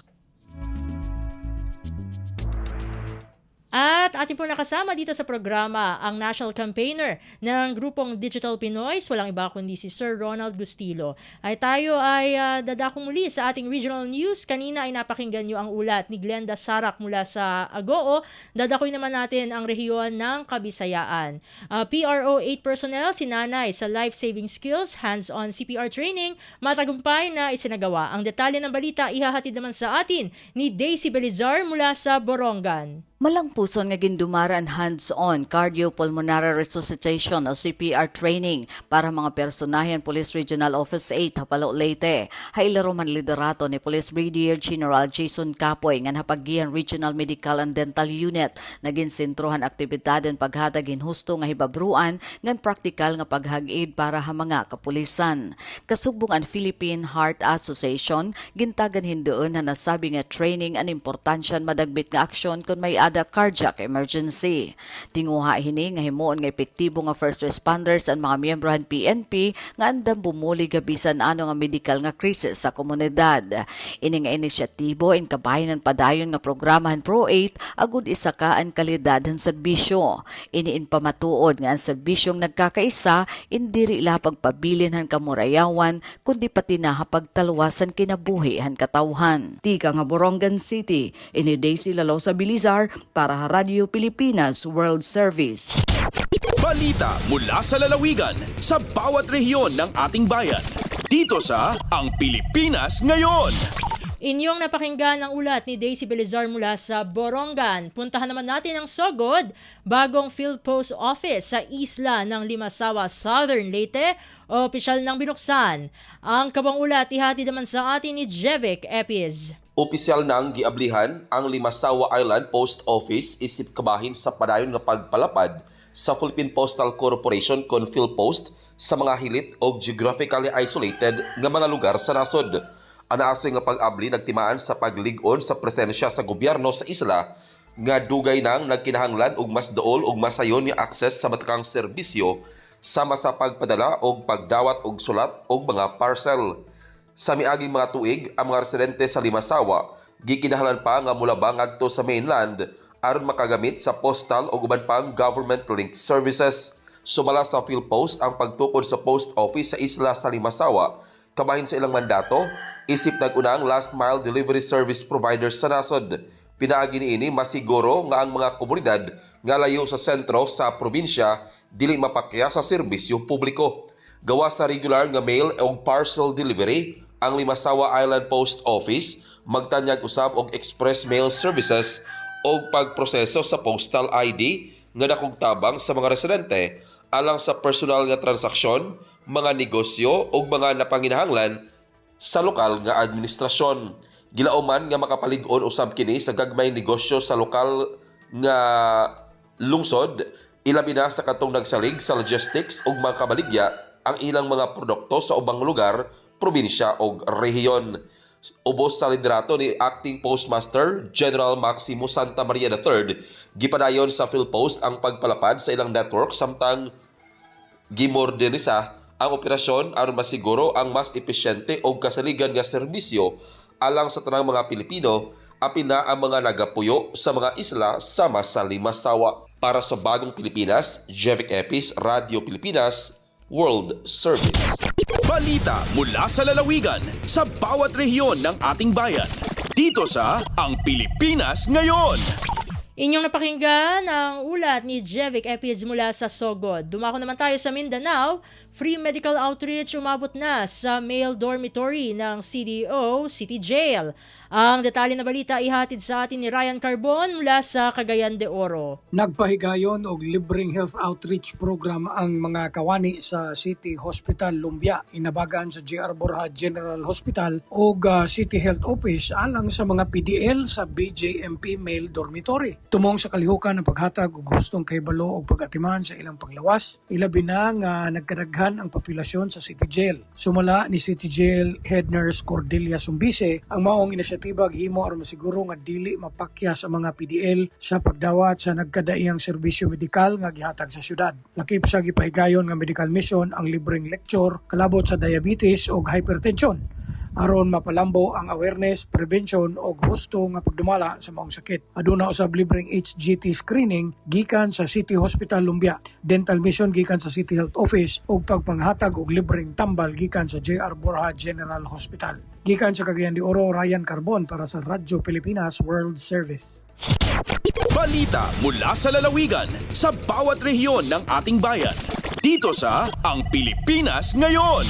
At ating po nakasama dito sa programa ang national campaigner ng grupong Digital Pinoys, walang iba kundi si Sir Ronald Gustilo. Tayo ay dadako muli sa ating regional news. Kanina ay napakinggan nyo ang ulat ni Glenda Sarak mula sa Agoo. Dadakoy naman natin ang rehiyon ng Kabisayaan. PRO 8 personnel sinanay sa life-saving skills, hands-on CPR training, matagumpay na isinagawa. Ang detalye ng balita ihahatid naman sa atin ni Daisy Belizar mula sa Borongan. Malang puson nga gindumaran hands-on cardiopulmonary resuscitation o CPR training para mga personahan Police Regional Office 8 Hapalo Leyte. Hailaro man liderato ni Police Brigadier General Jason Capoy nga napagihan Regional Medical and Dental Unit naging sentrohan aktibidadon paghatagin husto nga hibabruan ngan praktikal nga paghag-aid para ha mga kapulisan. Kasubong ang Philippine Heart Association gintagan hindoon na nasabi nga training ang importansyan madagbit nga aksyon kung may ada cardiac emergency. Tinguha hini nga himuon nga epektibo nga first responders ang mga miyembrohan PNP nga andam bumuli gabisan ano nga medical nga krisis sa komunidad. Ini nga inisyatibo in kabahinan padayon nga programahan Pro 8 agud isa ka ang kalidad ng serbisyo. Iniin pamatuod nga ang serbisyong nagkakaisa indiri la pagpabilin han kamurayawan kundi pati na pagtalwasan kinabuhi han katawhan. Tika nga Borongan City, ini Daisy Lalosa Bilizar para Radio Pilipinas World Service. Balita mula sa lalawigan sa bawat rehiyon ng ating bayan. Dito sa Ang Pilipinas Ngayon. Inyong napakinggan ang ulat ni Daisy Belizar mula sa Borongan. Puntahan naman natin ang Sogod, bagong field post office sa isla ng Limasawa, Southern Leyte, opisyal nang binuksan. Ang kabang ulat ihati naman sa atin ni Jevic Epiz. Opisyal nang giablihan ang Limasawa Island Post Office isip kabahin sa padayon nga pagpalapad sa Philippine Postal Corporation kon PhilPost sa mga hilit o geographically isolated nga mga lugar sa nasod. Anaasoy nga pag-abli nagtimaan sa paglig-on sa presensya sa gobyerno sa isla nga dugay nang nagkinahanglan og mas duol og masayon nga access sa matakang serbisyo sama sa pagpadala og pagdawat og sulat og mga parcel. Sa miaging mga tuig, ang mga residente sa Limasawa gikinahanglan pa nga mulabang adto sa mainland aron makagamit sa postal o uban pang government-linked services. Sumala sa PhilPost ang pagtukod sa post office sa isla sa Limasawa kabahin sa ilang mandato isip nag-unang last mile delivery service providers sa nasod. Pinaagi niini masiguro nga ang mga komunidad nga layo sa sentro sa probinsya dili mapakya sa serbisyo publiko. Gawa sa regular nga mail o parcel delivery, ang Limasawa Island Post Office magtanyag usab og express mail services o pagproseso sa postal ID nga dakong tabang sa mga residente alang sa personal nga transaksyon, mga negosyo o mga napanginahanglan sa lokal nga administrasyon. Gilauman nga makapalig-on usab kini sa gagmay negosyo sa lokal nga lungsod, ilabi na sa katong nagsalig sa logistics ug mga kabaligya ang ilang mga produkto sa ubang lugar, probinsya o rehiyon. Ubos sa liderato ni Acting Postmaster General Maximo Santa Maria III, gipadayon sa PhilPost ang pagpalapad sa ilang network samtang gimodernisa ang operasyon aron masiguro ang mas epesyente o kasaligan nga serbisyo alang sa tanang mga Pilipino, apin na ang mga nagapuyo sa mga isla sama sa Limasawa. Para sa Bagong Pilipinas, Jevic Epis, Radio Pilipinas, World Service. Balita mula sa lalawigan sa bawat rehiyon ng ating bayan. Dito sa Ang Pilipinas Ngayon. Inyong napakinggan ang ulat ni Jevic Epiz mula sa Sogod. Dumako naman tayo sa Mindanao. Free medical outreach umabot na sa male dormitory ng CDO City Jail. Ang detalye na balita ihatid sa atin ni Ryan Carbon mula sa Cagayan de Oro. Nagpahigayon og libreng health outreach program ang mga kawani sa City Hospital Lumbia, inabagan sa JR Borja General Hospital ug City Health Office alang sa mga PDL sa BJMP Male Dormitory. Tumong sa kalihukan ng paghatag og hustong kahibalo og pag-atiman sa ilang panglawas, ilabi na nga nagkadaghan ang populasyon sa City Jail. Sumala ni City Jail Head Nurse Cordelia Sumbise ang maong inisyatibag himo aron masiguro nga dili mapakya sa mga PDL sa pagdawat sa nagkadaiyang serbisyo medikal nga gihatag sa syudad. Lakip sa gipahigayon nga medical mission ang libreng lecture kalabot sa diabetes ug hypertension aron mapalambo ang awareness, prevention ug husto nga pagdumala sa maong sakit. Aduna usab libreng HGT screening gikan sa City Hospital Lumbia, dental mission gikan sa City Health Office ug pagpanghatag og libreng tambal gikan sa JR Borja General Hospital. Gikan sa Cagayan de Oro, Ryan Carbon para sa Radyo Pilipinas World Service. Balita mula sa lalawigan sa bawat rehiyon ng ating bayan. Dito sa Ang Pilipinas Ngayon.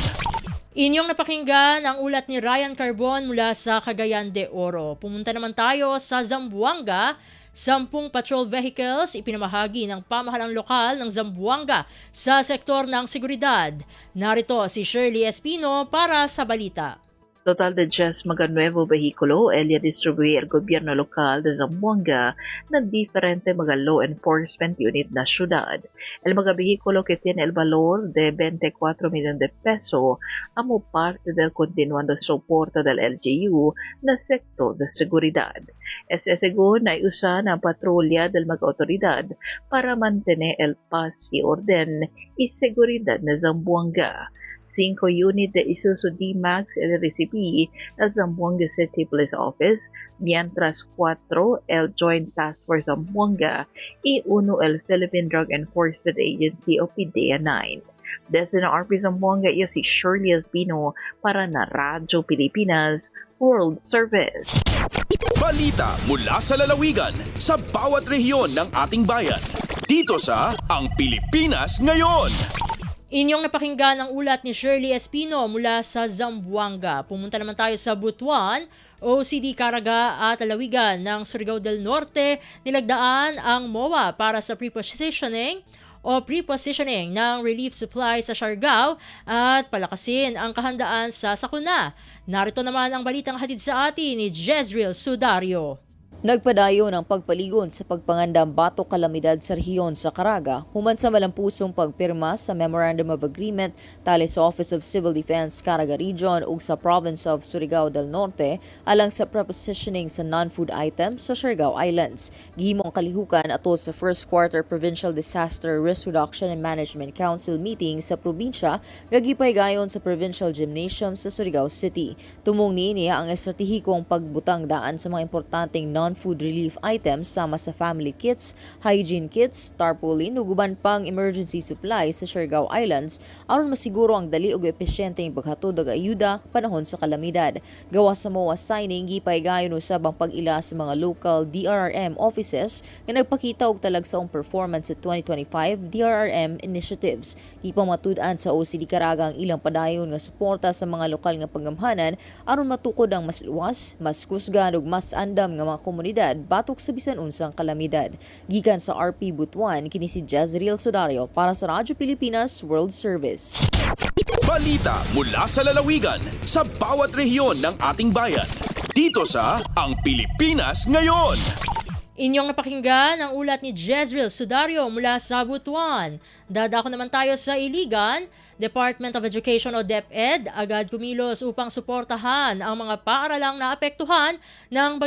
Inyong napakinggan ang ulat ni Ryan Carbon mula sa Cagayan de Oro. Pumunta naman tayo sa Zamboanga. 10 patrol vehicles ipinamahagi ng pamahalang lokal ng Zamboanga sa sektor ng seguridad. Narito si Shirley Espino para sa balita. Total de 10 mga nuevo vehikulo el distribuir gobierno lokal de Zamboanga ng diferente mga law enforcement unit na syudad. El mga vehikulo que tiene el valor de 24 milyon de peso amo parte del continuando soporte del LGU na sektor de seguridad. Ese según ay usa ng patrolya del mga otoridad para mantener el paz y orden y seguridad na Zamboanga. 5 unit de Isuzu D-Max el recibí el Zamboanga City Police Office, mientras 4 el Joint Task Force Zamboanga y 1 el Philippine Drug Enforcement Agency o PDEA-9. Desde na RP Zamboanga, iyo si Shirley Espino para na Radyo Pilipinas World Service. Balita mula sa lalawigan sa bawat rehiyon ng ating bayan. Dito sa Ang Pilipinas Ngayon. Inyong napakinggan ang ulat ni Shirley Espino mula sa Zamboanga. Pumunta naman tayo sa Butuan, OCD Caraga at Lalawigan ng Surigao del Norte. Nilagdaan ang MOA para sa prepositioning ng relief supply sa Siargao at palakasin ang kahandaan sa sakuna. Narito naman ang balitang hatid sa atin ni Jezreel Sudario. Nagpadayon ang pagpaligon sa pagpangandam bato kalamidad sa rehiyon sa Caraga human sa malampusong pagpirma sa Memorandum of Agreement tali sa Office of Civil Defense Caraga Region ug sa Province of Surigao del Norte alang sa prepositioning sa non-food items sa Siargao Islands. Gihimong kalihukan ato sa First Quarter Provincial Disaster Risk Reduction and Management Council meeting sa probinsya gagipay gayon sa Provincial Gymnasium sa Surigao City. Tumong niini ang estratehikong pagbutang daan sa mga importanteng non-food relief items sama sa family kits, hygiene kits, tarpaulin ug uban pang emergency supplies sa Siargao Islands aron masiguro ang dali ug epesyenteng paghatod og ayuda panahon sa kalamidad. Gawas sa MOA signing gipay gayon usab ang pag-ila sa mga local DRRM offices nga nagpakita og talagsaong performance sa 2025 DRRM initiatives. Ipamatud-an sa OCD Caraga ang ilang padayon nga suporta sa mga lokal nga panggamhanan aron matukod ang mas luwas, mas kusgan ug mas andam nga mga komunidad batok sa bisan unsang kalamidad. Gikan sa RP Butuan, kini si Jezreel Sudario para sa Radyo Pilipinas World Service. Balita mula sa lalawigan sa bawat rehiyon ng ating bayan. Dito sa Ang Pilipinas Ngayon. Inyong napakinggan ang ulat ni Jezreel Sudario mula sa Butuan. Dadako naman tayo sa Iligan. Department of Education o DepEd agad kumilos upang suportahan ang mga paaralang naapektuhan ng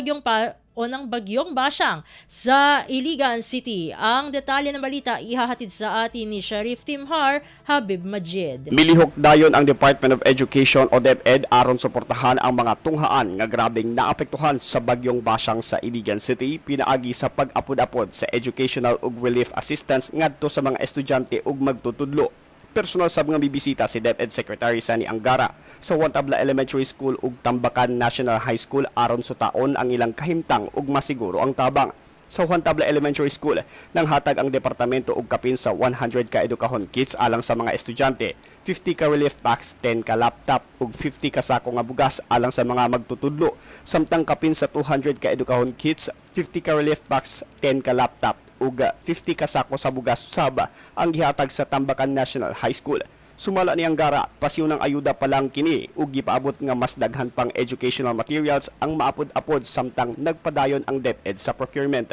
bagyong Basyang sa Iligan City. Ang detalye ng balita ihahatid sa atin ni Sheriff Timhar Habib Majid. Milihok dayon ang Department of Education o DepEd aron suportahan ang mga tunghaan nga grabeng naapektuhan sa bagyong Basyang sa Iligan City pinaagi sa pag-apod-apod sa educational ug relief assistance ngadto sa mga estudyante ug magtutudlo. Personal sa mga bibisita si DepEd Secretary Sani Angara sa Wantabla Elementary School ug Tambakan National High School aron sutaon ang ilang kahimtang ug masiguro ang tabang. Sa Wantabla Elementary School, nanghatag ang departamento og kapin sa 100 ka edukahon kits alang sa mga estudyante, 50 ka relief packs, 10 ka laptop ug 50 ka sako nga bugas alang sa mga magtutudlo, samtang kapin sa 200 ka edukahon kits, 50 ka relief packs, 10 ka laptop ug 50 ka sako sa bugas usab ang gihatag sa Tambakan National High School. Sumala ni Angara, pasiw ng ayuda pa lang kini ug gipaabot nga mas daghan pang educational materials ang maapod-apod samtang nagpadayon ang DepEd sa procurement.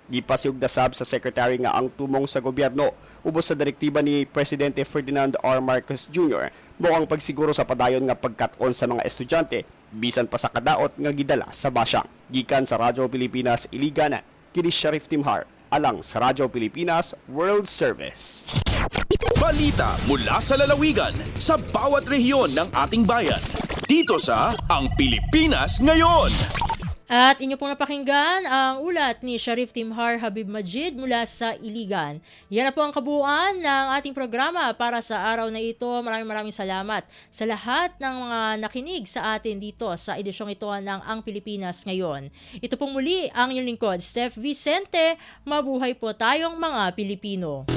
Gipasiug dasab sa secretary nga ang tumong sa gobyerno ubos sa direktiba ni Presidente Ferdinand R. Marcos Jr. mo ang pagsiguro sa padayon nga pagkat-on sa mga estudyante bisan pa sa kadaot nga gidala sa Basyang. Gikan sa Radyo Pilipinas Iligan, kini Sheriff Timhar alang sa Radyo Pilipinas World Service. Balita mula sa lalawigan sa bawat rehiyon ng ating bayan. Dito sa Ang Pilipinas Ngayon. At inyo pong napakinggan ang ulat ni Sheriff Timhar Habib Majid mula sa Iligan. Yan na po ang kabuuan ng ating programa para sa araw na ito. Maraming salamat sa lahat ng mga nakinig sa atin dito sa edisyong ito ng Ang Pilipinas Ngayon. Ito pong muli ang inyong lingkod, Steph Vicente. Mabuhay po tayong mga Pilipino.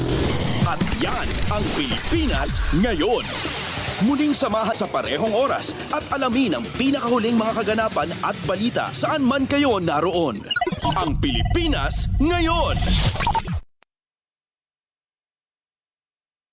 At yan ang Pilipinas Ngayon. Muling samahan sa parehong oras at alamin ang pinakahuling mga kaganapan at balita saan man kayo naroon. Ang Pilipinas Ngayon.